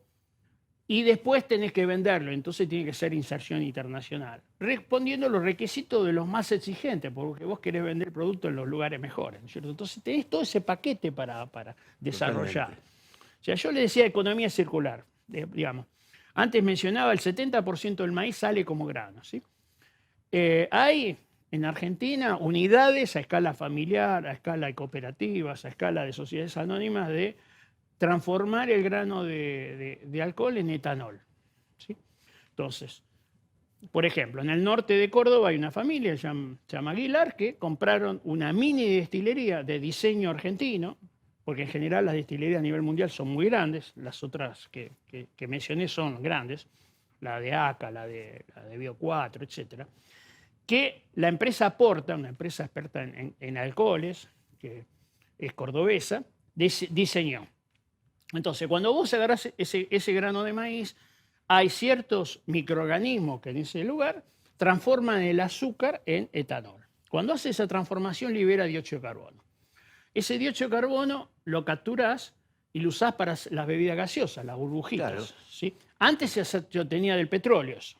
y después tenés que venderlo. Entonces tiene que ser inserción internacional, respondiendo a los requisitos de los más exigentes, porque vos querés vender el producto en los lugares mejores, ¿no es cierto? Entonces tenés todo ese paquete para desarrollar. Totalmente. O sea, yo le decía economía circular, digamos. Antes mencionaba el 70% del maíz sale como grano, ¿sí? Hay en Argentina unidades a escala familiar, a escala de cooperativas, a escala de sociedades anónimas de transformar el grano de alcohol en etanol, ¿sí? Entonces, por ejemplo, en el norte de Córdoba hay una familia, se llama Aguilar, que compraron una mini destilería de diseño argentino, porque en general las destilerías a nivel mundial son muy grandes, las otras que mencioné son grandes, la de ACA, la de Bio 4, etcétera, que la empresa Porta, una empresa experta en alcoholes, que es cordobesa, diseñó. Entonces, cuando vos agarrás ese grano de maíz, hay ciertos microorganismos que en ese lugar transforman el azúcar en etanol. Cuando hace esa transformación libera dióxido de carbono. Ese dióxido de carbono lo capturás y lo usás para las bebidas gaseosas, las burbujitas. Claro. ¿Sí? Antes se obtenía del petróleo eso.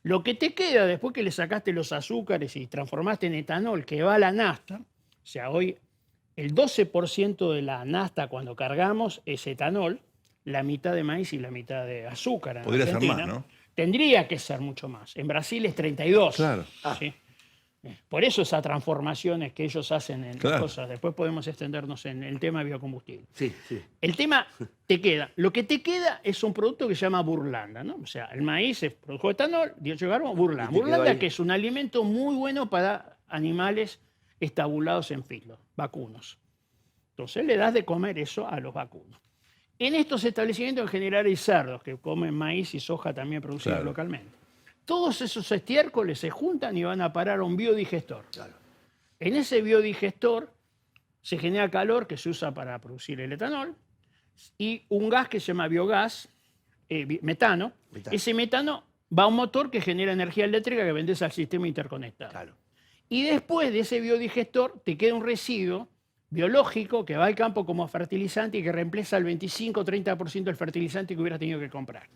Lo que te queda después que le sacaste los azúcares y transformaste en etanol, que va a la nafta, o sea, hoy el 12% de la nafta cuando cargamos es etanol, la mitad de maíz y la mitad de azúcar. En Podría ser Argentina. más, ¿no? Tendría que ser mucho más. En Brasil es 32. Claro. ¿sí? Por eso esas transformaciones que ellos hacen en Claro. cosas. Después podemos extendernos en el tema de biocombustible. Sí, sí. El tema te queda. Lo que te queda es un producto que se llama burlanda, ¿no? O sea, el maíz es produjo etanol, dióxido de carbono, burlanda. Y te quedó Burlanda ahí. que es un alimento muy bueno para animales estabulados en filo, vacunos. Entonces le das de comer eso a los vacunos. En estos establecimientos en general hay cerdos que comen maíz y soja también producidos Claro. localmente. Todos esos estiércoles se juntan y van a parar a un biodigestor. Claro. En ese biodigestor se genera calor que se usa para producir el etanol y un gas que se llama biogás, metano. Metano. Ese metano va a un motor que genera energía eléctrica que vendes al sistema interconectado. Claro. Y después de ese biodigestor te queda un residuo biológico que va al campo como fertilizante y que reemplaza el 25-30% del fertilizante que hubieras tenido que comprar.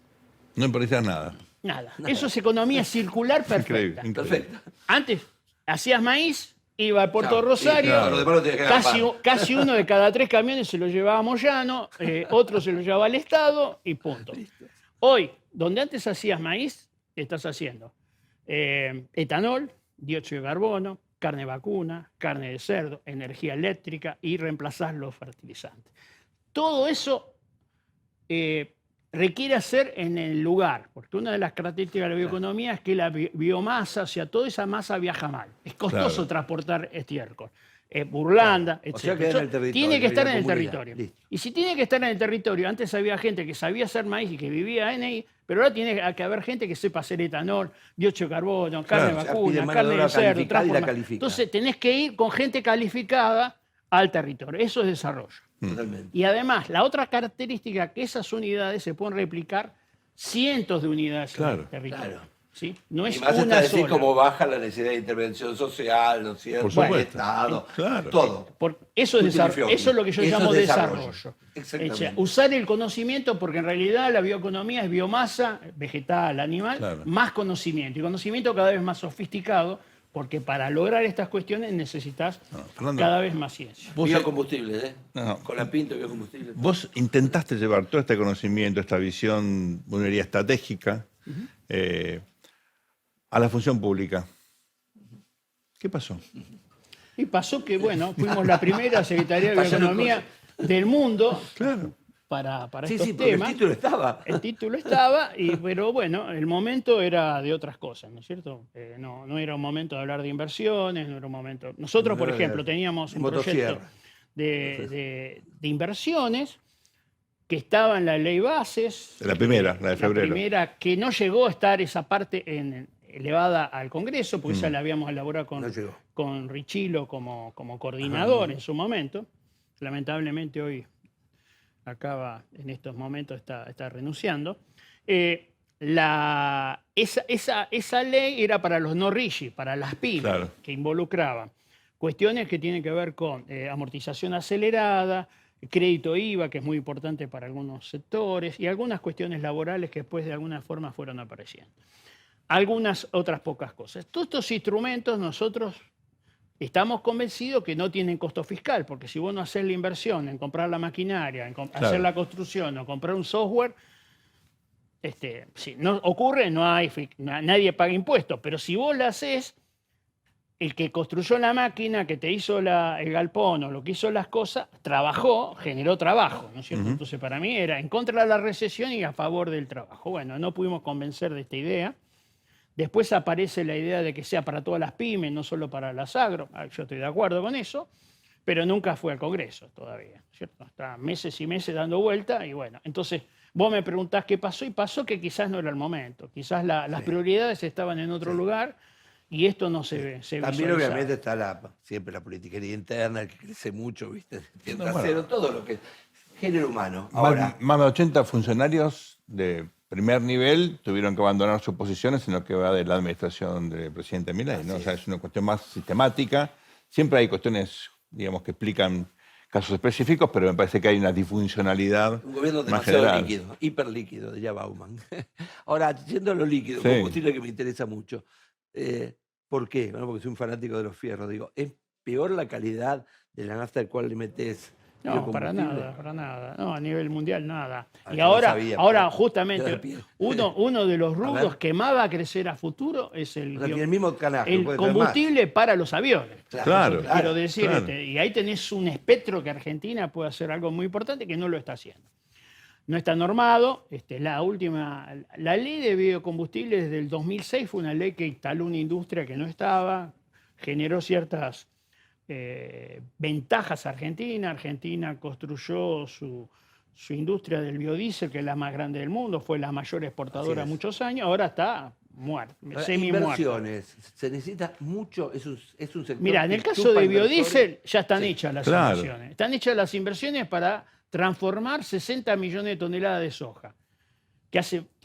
No importa nada. Nada. Eso es economía circular perfecta. Increíble. Perfecto. Antes hacías maíz, iba a Puerto Chao. Rosario, Sí, claro, lo demás lo tenía que agarrar. casi uno de cada 3 camiones se lo llevaba a Moyano, otro se lo llevaba al Estado y punto. Hoy, donde antes hacías maíz, estás haciendo etanol, dióxido de carbono, carne vacuna, carne de cerdo, energía eléctrica y reemplazás los fertilizantes. Todo eso requiere hacer en el lugar, porque una de las características de la bioeconomía es que la biomasa, o sea, toda esa masa viaja mal. Es costoso Claro. transportar estiércol. Burlanda, O sea, etc. queda en el territorio, Tiene que estar en en la el comunidad. territorio. Listo. Y si tiene que estar en el territorio, antes había gente que sabía hacer maíz y que vivía en ahí, pero ahora tiene que haber gente que sepa hacer etanol, dióxido de carbono, carne Claro. O sea, vacuna, pide mano de carne de obra cerdo, calificada y la transforma. califica. Entonces tenés que ir con gente calificada al territorio. Eso es desarrollo. Totalmente. Y además, la otra característica que esas unidades se pueden replicar cientos de unidades en Claro. el territorio. Claro. ¿Sí? No Y es más está una decir sola. cómo baja la necesidad de intervención social, ¿no es cierto? Por supuesto. El Estado, Claro. todo. Eso es, Utility eso es lo que yo Eso llamo es desarrollo. Exactamente. O sea, usar el conocimiento, porque en realidad la bioeconomía es biomasa, vegetal, animal, Claro. más conocimiento. Y conocimiento cada vez más sofisticado, porque para lograr estas cuestiones necesitas Fernando, cada vez más ciencia. vos, Biocombustibles, ¿eh? No. Con la pinta biocombustibles. vos intentaste llevar todo este conocimiento, esta visión, una idea estratégica, a la función pública. ¿Qué pasó? Y pasó que, bueno, fuimos la primera Secretaría de Pasaron Bioeconomía del mundo Claro. para Sí, estos sí, porque temas. el título estaba. El título estaba, pero bueno, el momento era de otras cosas, ¿no es cierto? No era un momento de hablar de inversiones, no era un momento... Nosotros, por No, ejemplo, teníamos un proyecto motosierra. de inversiones que estaba en la ley bases. La primera, la de febrero. La primera, que no llegó a estar esa parte elevada al Congreso, porque ya la habíamos elaborado No llegó. con Richilo como coordinador en su momento. Lamentablemente hoy acaba, en estos momentos está renunciando. Esa ley era para los no RIGI, para las pymes, Claro. que involucraban cuestiones que tienen que ver con amortización acelerada, crédito IVA, que es muy importante para algunos sectores, y algunas cuestiones laborales que después de alguna forma fueron apareciendo. Algunas otras pocas cosas. Todos estos instrumentos nosotros estamos convencidos que no tienen costo fiscal, porque si vos no haces la inversión en comprar la maquinaria, en hacer la construcción o comprar un software, si no ocurre, nadie paga impuestos, pero si vos la haces, el que construyó la máquina, que te hizo el galpón o lo que hizo las cosas, trabajó, generó trabajo, ¿no es cierto? Entonces para mí era en contra de la recesión y a favor del trabajo. Bueno, no pudimos convencer de esta idea. Después aparece la idea de que sea para todas las pymes, no solo para las agro. Yo estoy de acuerdo con eso, pero nunca fue al Congreso todavía, ¿cierto? Está meses y meses dando vuelta y bueno, entonces vos me preguntás qué pasó y pasó que quizás no era el momento. Quizás las prioridades estaban en otro lugar y esto no se También visualizaba. obviamente está siempre la politiquería interna, el que crece mucho, ¿viste? Tiende a bueno. cero, todo lo que es género humano. Ahora, Más de 80 funcionarios de primer nivel tuvieron que abandonar sus posiciones en lo que va de la administración del presidente Milei, ¿no? O sea, es una cuestión más sistemática. Siempre hay cuestiones, digamos, que explican casos específicos, pero me parece que hay una disfuncionalidad un gobierno más demasiado general. líquido, hiperlíquido, diría Bauman. Ahora, yendo a lo líquido, Sí. combustible que me interesa mucho. ¿Por qué? Bueno, porque soy un fanático de los fierros. Digo, ¿es peor la calidad de la nafta al cual le metes No, para biocombustible? nada. No, a nivel mundial nada. Ah, Y yo no ahora, sabía, ahora pero- justamente, yo de pie. uno de los A ver. rubros que más va a crecer a futuro es O sea, tiene el mismo canasto, el puede tener combustible para los aviones. Claro, Eso quiero decir, claro. y ahí tenés un espectro que Argentina puede hacer algo muy importante que no lo está haciendo. No está normado. La ley de biocombustibles del 2006 fue una ley que instaló una industria que no estaba, generó ciertas ventajas a Argentina. Argentina construyó su industria del biodiesel, que es la más grande del mundo, fue la mayor exportadora Así es. muchos años, ahora está muerta, Ahora, semi-muerta. inversiones, se necesita mucho, es un sector. Mira, en que el caso chupa de inversores. biodiesel ya están Sí. hechas las Claro. inversiones. Están hechas las inversiones para transformar 60 millones de toneladas de soja,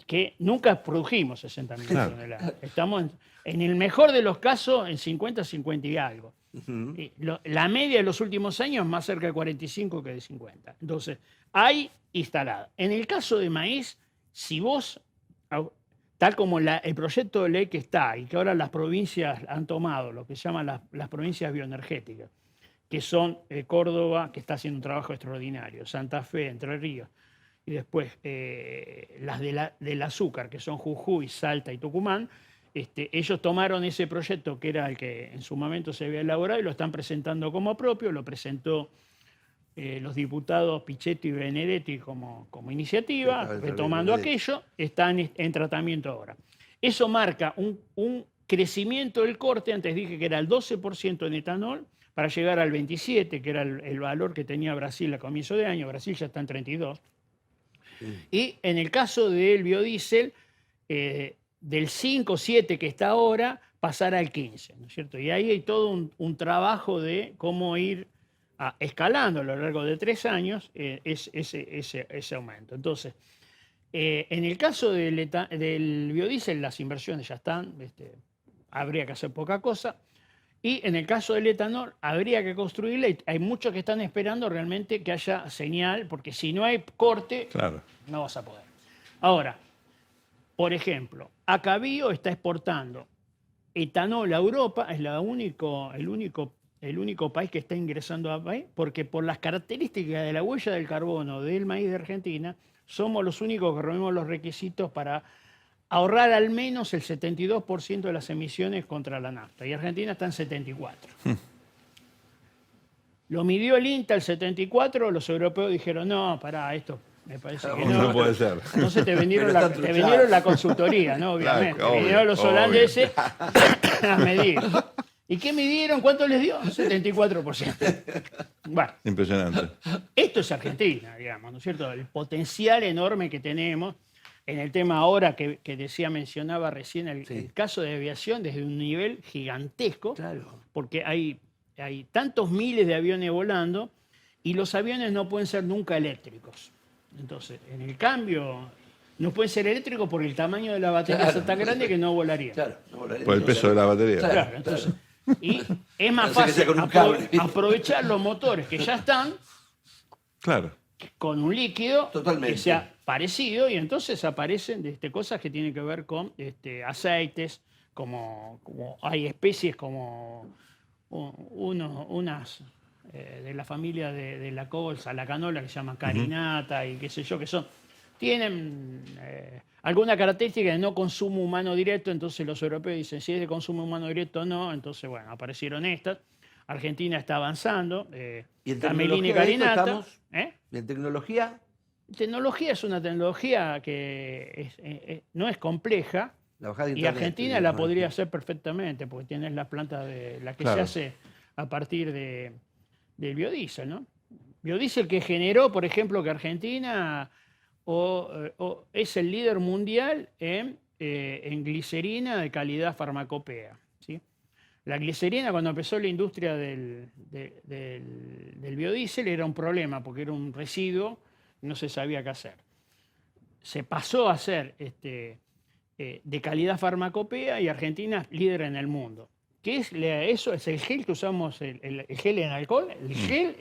que nunca produjimos 60 millones Claro. de toneladas. Estamos en el mejor de los casos en 50, 50 y algo. Ujú. Y la media de los últimos años más cerca de 45 que de 50. Entonces, hay instalada. En el caso de maíz, si vos, tal como el proyecto de ley que está y que ahora las provincias han tomado, lo que se llaman las provincias bioenergéticas, que son Córdoba, que está haciendo un trabajo extraordinario, Santa Fe, Entre Ríos, y después las del azúcar, que son Jujuy, Salta y Tucumán. Ellos tomaron ese proyecto que era el que en su momento se había elaborado y lo están presentando como propio. Lo presentó los diputados Pichetto y Benedetti como iniciativa, Sí, retomando Benedetti. aquello, están en tratamiento ahora. Eso marca un crecimiento del corte, antes dije que era el 12% en etanol, para llegar al 27%, que era el valor que tenía Brasil a comienzo de año. Brasil ya está en 32%. Y en el caso del biodiesel, del 5, 7 que está ahora, pasar al 15, ¿no es cierto? Y ahí hay todo un trabajo de cómo ir escalando a lo largo de 3 años ese aumento. Entonces, en el caso del biodiesel, las inversiones ya están, habría que hacer poca cosa. Y en el caso del etanol, habría que construirla y hay muchos que están esperando realmente que haya señal, porque si no hay corte, Claro. no vas a poder. Ahora, por ejemplo, Acabío está exportando etanol a Europa, es el único país que está ingresando a país, porque por las características de la huella del carbono del maíz de Argentina, somos los únicos que reunimos los requisitos para ahorrar al menos el 72% de las emisiones contra la nafta. Y Argentina está en 74%. Lo midió el INTA el 74%, los europeos dijeron, no, pará, esto me parece que no. No puede ser. Entonces te vendieron, Pero están te vendieron la consultoría, ¿no? Obviamente. Claro, obvio, Vinieron los obvio. holandeses a medir. ¿Y qué midieron? ¿Cuánto les dio? 74%. Bueno, Impresionante. esto es Argentina, digamos, ¿no es cierto? El potencial enorme que tenemos en el tema ahora que mencionaba recién, el caso de aviación desde un nivel gigantesco, Claro. porque hay tantos miles de aviones volando y los aviones no pueden ser nunca eléctricos. Entonces, en el cambio, no pueden ser eléctricos porque el tamaño de la batería es tan grande que no volarían. Claro, no volaría. Por el peso de la batería. Claro, entonces, y es más Parece que sea fácil con un cable. aprovechar los motores que ya están Claro. con un líquido Totalmente. que sea parecido y entonces aparecen cosas que tienen que ver con aceites, como hay especies como unas de la familia de la colza, la canola, que se llaman carinata y qué sé yo, tienen alguna característica de no consumo humano directo, entonces los europeos dicen, si es de consumo humano directo o no, entonces bueno, aparecieron estas. Argentina está avanzando, ¿Y en camelina y tecnología de esto carinata. estamos? ¿Eh? ¿Y en tecnología? Tecnología es una tecnología que no es compleja La bajada de y internet, Argentina digamos, la podría hacer perfectamente porque tienes la planta de la que se Claro. hace a partir del biodiesel, ¿no? Biodiesel que generó, por ejemplo, que Argentina es el líder mundial en glicerina de calidad farmacopea, ¿sí? La glicerina, cuando empezó la industria del biodiesel, era un problema porque era un residuo, no se sabía qué hacer. Se pasó a ser de calidad farmacopea y Argentina es líder en el mundo. ¿Qué es eso? Es el gel que usamos, el gel en alcohol. El gel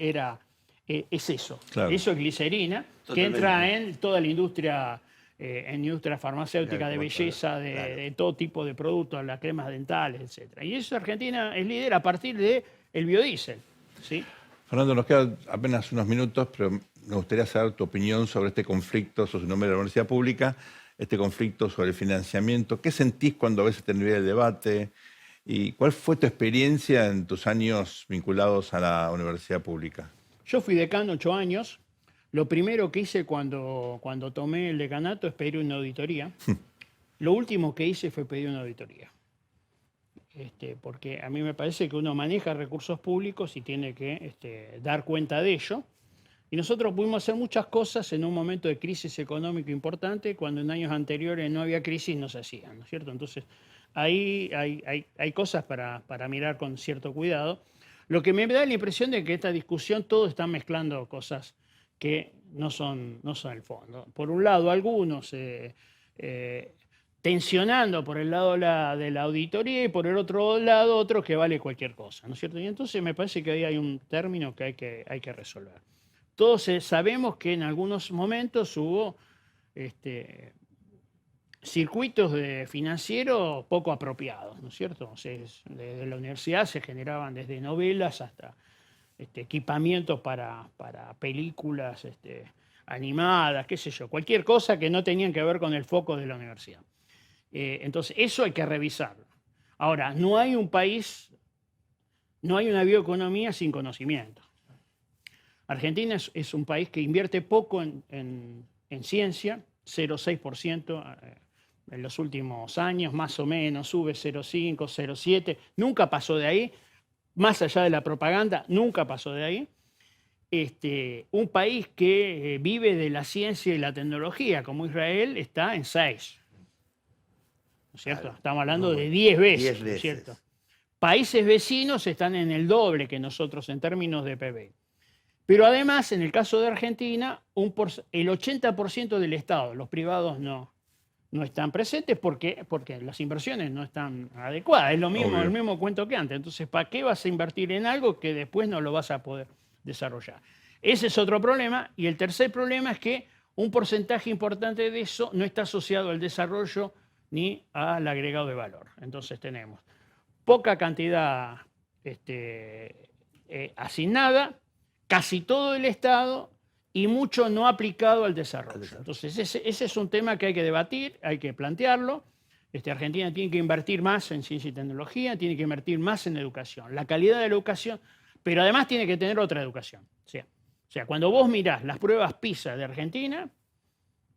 es eso. Claro. Eso es glicerina, Totalmente. que entra en toda la industria, en industria farmacéutica, de Claro, belleza, claro. de todo tipo de productos, las cremas dentales, etc. Y eso Argentina es líder a partir del biodiesel, ¿sí? Fernando, nos quedan apenas unos minutos, pero me gustaría saber tu opinión sobre este conflicto, sos un hombre de la universidad pública, este conflicto sobre el financiamiento. ¿Qué sentís cuando ves este nivel de debate? ¿Y cuál fue tu experiencia en tus años vinculados a la universidad pública? Yo fui decano 8 años. Lo primero que hice cuando tomé el decanato es pedir una auditoría. Lo último que hice fue pedir una auditoría. Porque a mí me parece que uno maneja recursos públicos y tiene que dar cuenta de ello. Y nosotros pudimos hacer muchas cosas en un momento de crisis económica importante, cuando en años anteriores no había crisis, no se hacían, ¿no es cierto? Entonces, ahí hay cosas para mirar con cierto cuidado. Lo que me da la impresión de que esta discusión todos están mezclando cosas que no son el fondo. Por un lado, algunos tensionando por el lado de la auditoría y por el otro lado otros que vale cualquier cosa, ¿no es cierto? Y entonces me parece que ahí hay un término que hay que resolver. Todos sabemos que en algunos momentos hubo circuitos financieros poco apropiados, ¿no es cierto? O sea, desde la universidad se generaban desde novelas hasta equipamientos para películas animadas, qué sé yo, cualquier cosa que no tenían que ver con el foco de la universidad. Entonces, eso hay que revisarlo. Ahora, no hay un país, no hay una bioeconomía sin conocimiento. Argentina es un país que invierte poco en ciencia, 0,6% en los últimos años, más o menos, sube 0,5, 0,7, nunca pasó de ahí, más allá de la propaganda, nunca pasó de ahí. Un país que vive de la ciencia y la tecnología, como Israel, está en 6. ¿No es cierto? Claro. Estamos hablando de 10 veces, 10 ¿no veces. es cierto? Países vecinos están en el doble que nosotros en términos de PIB. Pero además, en el caso de Argentina, el 80% del Estado, los privados no están presentes porque las inversiones no están adecuadas. Es lo mismo, Obvio. el mismo cuento que antes. Entonces, ¿para qué vas a invertir en algo que después no lo vas a poder desarrollar? Ese es otro problema. Y el tercer problema es que un porcentaje importante de eso no está asociado al desarrollo ni al agregado de valor. Entonces tenemos poca cantidad asignada, casi todo el Estado y mucho no aplicado al desarrollo. Entonces ese es un tema que hay que debatir, hay que plantearlo. Argentina tiene que invertir más en ciencia y tecnología, tiene que invertir más en educación. La calidad de la educación, pero además tiene que tener otra educación. O sea, cuando vos mirás las pruebas PISA de Argentina,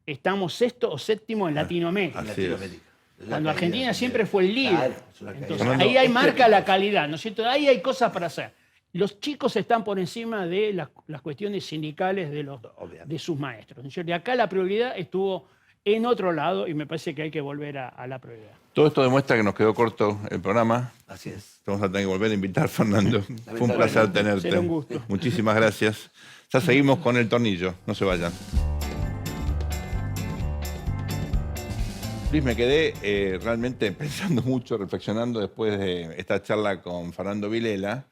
estamos sexto o séptimo en Latinoamérica. Así es. Latinoamérica. Cuando Argentina siempre fue el líder. Claro, es una calidad. Entonces, ahí hay marca la calidad, ¿no es cierto? Ahí hay cosas para hacer. Los chicos están por encima de las cuestiones sindicales de sus maestros, ¿no es cierto? Y acá la prioridad estuvo en otro lado y me parece que hay que volver a la prioridad. Todo esto demuestra que nos quedó corto el programa. Así es. Vamos a tener que volver a invitar, Fernando. Fue un placer tenerte. Será un gusto. Muchísimas gracias. Ya seguimos con el tornillo. No se vayan. Luis, me quedé realmente pensando mucho, reflexionando después de esta charla con Fernando Vilela,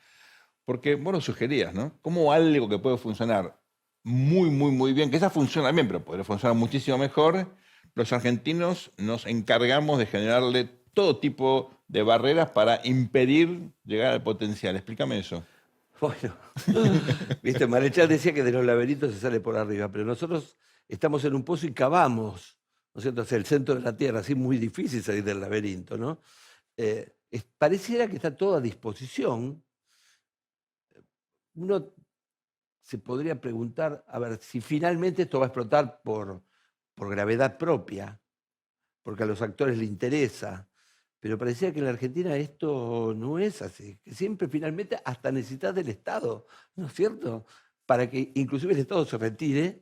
porque vos lo sugerías, ¿no? Como algo que puede funcionar muy, muy, muy bien, que esa funciona bien, pero podría funcionar muchísimo mejor, los argentinos nos encargamos de generarle todo tipo de barreras para impedir llegar al potencial. Explícame eso. Bueno, viste, Marechal decía que de los laberintos se sale por arriba, pero nosotros estamos en un pozo y cavamos, ¿no es cierto?, hacia el centro de la Tierra, así muy difícil salir del laberinto, ¿no? Pareciera que está todo a disposición. Uno se podría preguntar, a ver, si finalmente esto va a explotar por gravedad propia, porque a los actores les interesa, pero parecía que en la Argentina esto no es así, que siempre finalmente hasta necesitas del Estado, ¿no es cierto?, para que inclusive el Estado se retire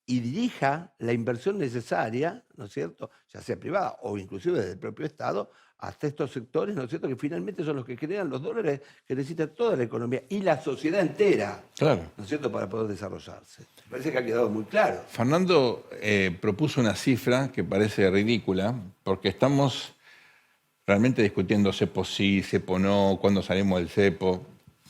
y dirija la inversión necesaria, ¿no es cierto?, ya sea privada o inclusive del propio Estado, hasta estos sectores, ¿no es cierto?, que finalmente son los que crean los dólares que necesita toda la economía y la sociedad entera, Claro. ¿no es cierto?, para poder desarrollarse. Me parece que ha quedado muy claro. Fernando propuso una cifra que parece ridícula, porque estamos realmente discutiendo cepo sí, cepo no, cuándo salimos del cepo.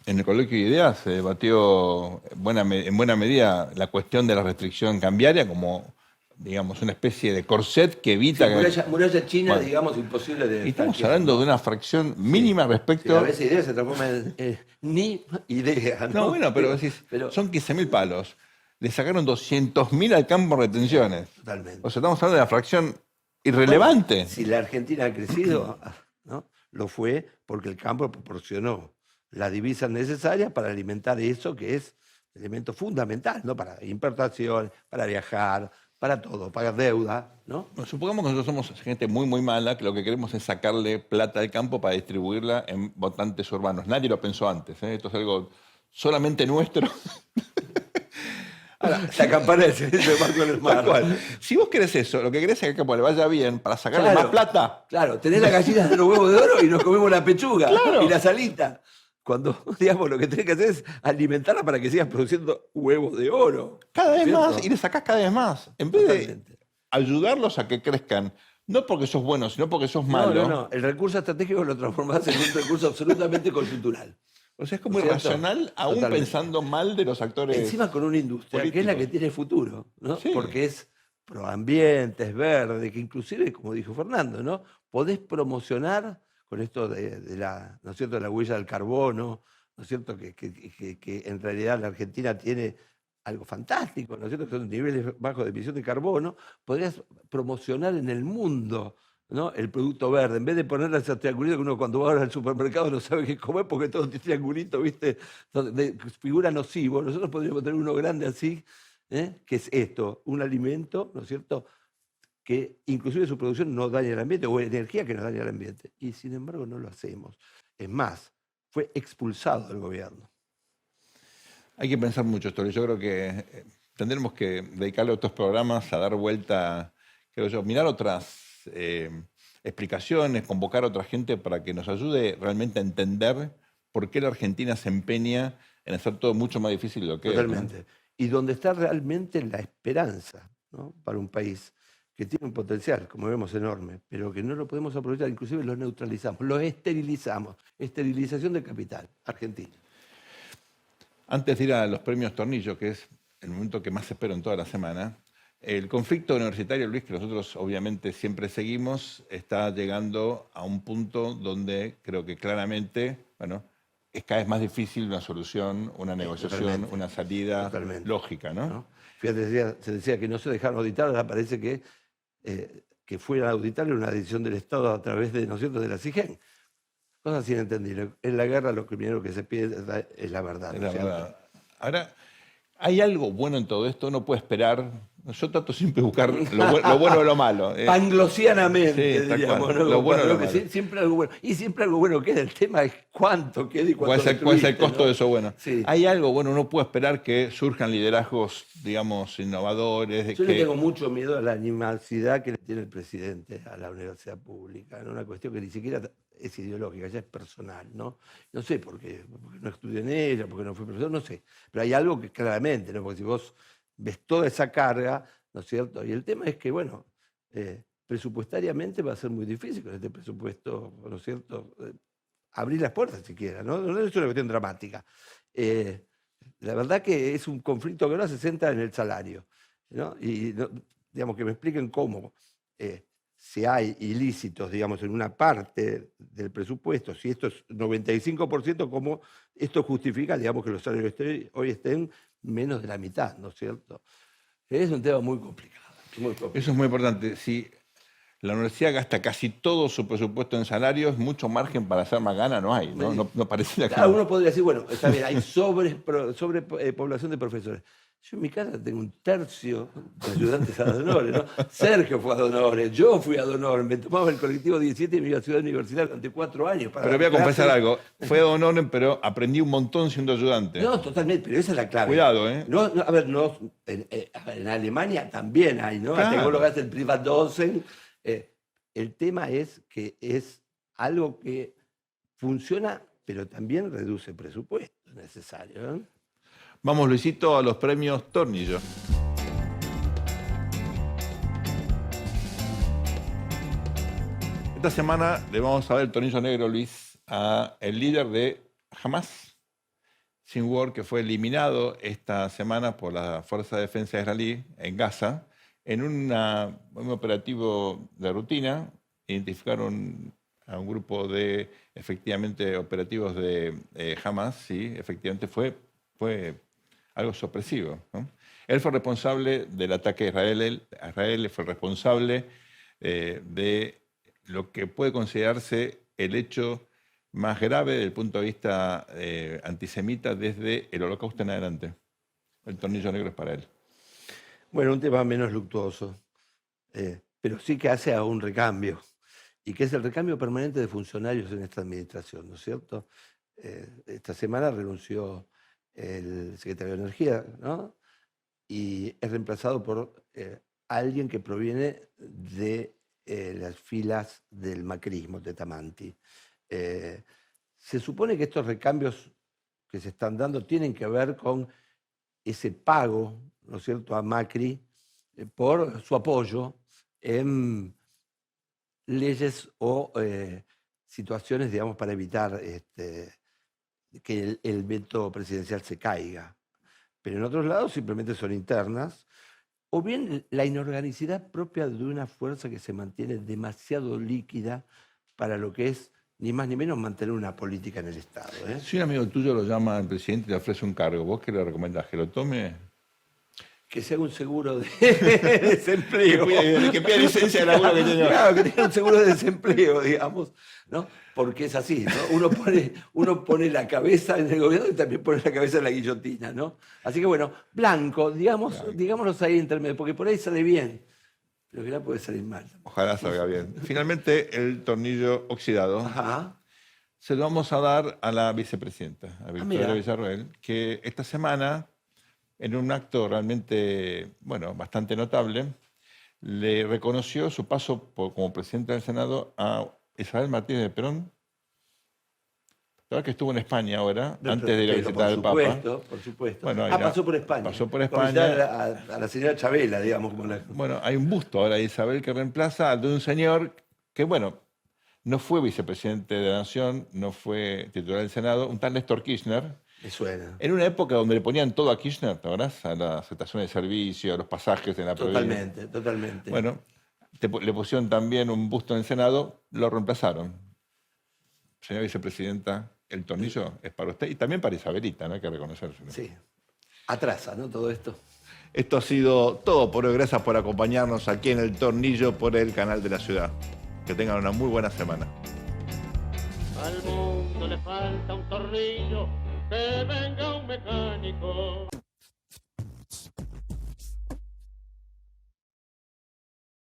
En el coloquio de ideas se debatió en buena medida la cuestión de la restricción cambiaria como, digamos, una especie de corset que evita que... Muralla china, Bueno, digamos, imposible de... y estamos franquear, hablando ¿no? de una fracción mínima Sí, respecto... a veces idea se transforma en ni idea, ¿no? No, bueno, pero decís, Pero- son 15.000 palos. Le sacaron 200.000 al campo en retenciones. Totalmente. O sea, estamos hablando de una fracción irrelevante. Si la Argentina ha crecido, ¿no?, lo fue porque el campo proporcionó las divisas necesarias para alimentar eso que es elemento fundamental, ¿no?, para importación, para viajar, para todo, pagar deuda, ¿no? Bueno, supongamos que nosotros somos gente muy, muy mala, que lo que queremos es sacarle plata del campo para distribuirla en votantes urbanos. Nadie lo pensó antes, ¿eh? Esto es algo solamente nuestro. Ahora, La campana del servicio de Marco en el tal mar. cual. Si vos querés eso, lo que querés es que al campo le vaya bien para sacarle Claro. más plata. Claro, tenés las gallinas de los huevos de oro y nos comemos la pechuga Claro. y la salita. Cuando, digamos, lo que tenés que hacer es alimentarla para que sigas produciendo huevos de oro. Cada vez ¿Cierto? más, y le sacás cada vez más. En vez de Totalmente. ayudarlos a que crezcan, no porque sos bueno, sino porque sos malo. No. El recurso estratégico lo transformás en un recurso absolutamente coyuntural. O sea, es como ¿Cierto? irracional, aún Totalmente. pensando mal de los actores. Encima con una industria que es la que políticos. tiene futuro, ¿no? Sí. Porque es proambiente, es verde, que inclusive, como dijo Fernando, ¿no?, podés promocionar con esto de la, ¿no es cierto?, de la huella del carbono, ¿no es cierto?, que en realidad la Argentina tiene algo fantástico, ¿no es cierto?, que son niveles bajos de emisión de carbono, podrías promocionar en el mundo, ¿no?, el producto verde, en vez de ponerle ese triangulito que uno cuando va al supermercado no sabe qué comer porque todo tiene triangulito, ¿viste?, donde figura nocivo. Nosotros podríamos tener uno grande así, que es esto, un alimento, ¿no es cierto?, que inclusive su producción no daña el ambiente, o energía que no daña el ambiente. Y sin embargo no lo hacemos. Es más, fue expulsado del gobierno. Hay que pensar mucho esto. Yo creo que tendremos que dedicarle otros programas a dar vuelta, creo yo, mirar otras explicaciones, convocar a otra gente para que nos ayude realmente a entender por qué la Argentina se empeña en hacer todo mucho más difícil de lo que es, ¿no? Totalmente. Y donde está realmente la esperanza, ¿no? Para un país que tiene un potencial, como vemos, enorme, pero que no lo podemos aprovechar, inclusive lo neutralizamos, lo esterilizamos. Esterilización del capital, Argentina. Antes de ir a los premios Tornillo, que es el momento que más espero en toda la semana, el conflicto universitario, Luis, que nosotros obviamente siempre seguimos, está llegando a un punto donde creo que claramente, bueno, es cada vez más difícil una solución, una negociación, Totalmente. una salida Totalmente. lógica, ¿no? ¿No? Fíjate, se decía que no se dejaron auditar, ahora parece que fuera a auditar una decisión del Estado a través de, ¿no es cierto?, de la CIGEN. Cosas sin entender. En la guerra lo primero que se pide es la verdad. Es ¿no la es cierto? verdad. Ahora, ¿hay algo bueno en todo esto? Uno puede esperar. Yo trato siempre de buscar lo bueno o lo malo. Panglosianamente, Sí, tal diríamos, cual. ¿no? Lo bueno o lo Que malo. siempre algo bueno. Y siempre algo bueno queda. El tema es cuánto queda y ¿Cuál cuánto es el destruiste, costo ¿no? de eso bueno? Sí. ¿Hay algo bueno? Uno puede esperar que surjan liderazgos, digamos, innovadores. Yo le tengo mucho miedo a la animosidad que le tiene el presidente a la universidad pública, ¿no? Una cuestión que ni siquiera es ideológica, ya es personal, ¿no? No sé por qué, porque no estudié en ella, porque no fui profesor, no sé. Pero hay algo que claramente, ¿no? Porque si vos ves toda esa carga, ¿no es cierto? Y el tema es que, bueno, presupuestariamente va a ser muy difícil con este presupuesto, ¿no es cierto? Abrir las puertas siquiera, ¿no? No es una cuestión dramática. La verdad que es un conflicto que ahora se centra en el salario, ¿no? Y digamos que me expliquen cómo, si hay ilícitos, digamos, en una parte del presupuesto, si esto es 95%, cómo esto justifica, digamos, que los salarios hoy estén menos de la mitad, ¿no es cierto? Es un tema muy complicado. Muy complicado. Eso es muy importante. Si la universidad gasta casi todo su presupuesto en salarios, mucho margen para hacer más gana no hay, ¿no? No parece que... Claro, uno podría decir, bueno, está bien, hay sobrepoblación de profesores. Yo en mi casa tengo un tercio de ayudantes a Donores, ¿no? Sergio fue a Donores, yo fui a Donores, me tomaba el colectivo 17 y me iba a Ciudad Universitaria durante 4 años. Pero voy a confesar algo. Fue don Honor, pero aprendí un montón siendo ayudante. No, totalmente, pero esa es la clave. Cuidado, ¿eh? No, a ver, en Alemania también hay, ¿no? Claro. Hasta que vos lo el Privatdocen. El tema es que es algo que funciona, pero también reduce presupuesto necesario, ¿eh? Vamos, Luisito, a los premios Tornillo. Esta semana le vamos a ver el Tornillo Negro, Luis, a el líder de Hamas, Sinwar, que fue eliminado esta semana por la Fuerza de Defensa israelí en Gaza, en un operativo de rutina. Identificaron a un grupo de, efectivamente, operativos de Hamas, sí, efectivamente fue algo sorpresivo, ¿no? Él fue responsable del ataque a Israel, fue responsable de lo que puede considerarse el hecho más grave desde el punto de vista antisemita desde el Holocausto en adelante. El Tornillo Negro es para él. Bueno, un tema menos luctuoso, pero sí que hace a un recambio, y que es el recambio permanente de funcionarios en esta administración, ¿no es cierto? Esta semana renunció el secretario de Energía, ¿no? Y es reemplazado por alguien que proviene de las filas del macrismo, de Tamanti. Se supone que estos recambios que se están dando tienen que ver con ese pago, ¿no es cierto?, a Macri por su apoyo en leyes o situaciones, digamos, para evitar que el veto presidencial se caiga. Pero en otros lados simplemente son internas, o bien la inorganicidad propia de una fuerza que se mantiene demasiado líquida para lo que es ni más ni menos mantener una política en el Estado, ¿eh? Si un amigo tuyo lo llama al presidente y le ofrece un cargo, ¿vos qué le recomendás? ¿Que lo tome? Que se haga un seguro de desempleo. Que pida licencia de laburo que tenga. Claro, que tenga un seguro de desempleo, digamos, ¿no? Porque es así, ¿no? Uno pone la cabeza en el gobierno y también pone la cabeza en la guillotina, ¿no? Así que bueno, blanco, digámoslo ahí en términos, porque por ahí sale bien, pero que no puede salir mal. Ojalá salga bien. Finalmente, el tornillo oxidado Ajá. se lo vamos a dar a la vicepresidenta, a Victoria mira. Villarroel, que esta semana, en un acto realmente, bueno, bastante notable, le reconoció su paso como presidenta del Senado a Isabel Martínez de Perón verdad que estuvo en España ahora, antes de ir a Pero visitar al Papa. Por supuesto. Bueno, ahí Pasó por España. pasó por Para España. visitar a la señora Chabela, digamos. Como la... Bueno, hay un busto ahora de Isabel que reemplaza al de un señor que, bueno, no fue vicepresidente de la Nación, no fue titular del Senado, un tal Néstor Kirchner, Me suena. en una época donde le ponían todo a Kirchner, ¿te acordás? A las estaciones de servicio, a los pasajes en la provincia. Totalmente. Bueno, le pusieron también un busto en el Senado, lo reemplazaron. Señora vicepresidenta, el tornillo es para usted y también para Isabelita, no hay que reconocerse. Sí. Atrasa, ¿no? Todo esto. Esto ha sido todo por hoy. Gracias por acompañarnos aquí en El Tornillo por el canal de la ciudad. Que tengan una muy buena semana. Al mundo le falta un tornillo, que venga un mecánico.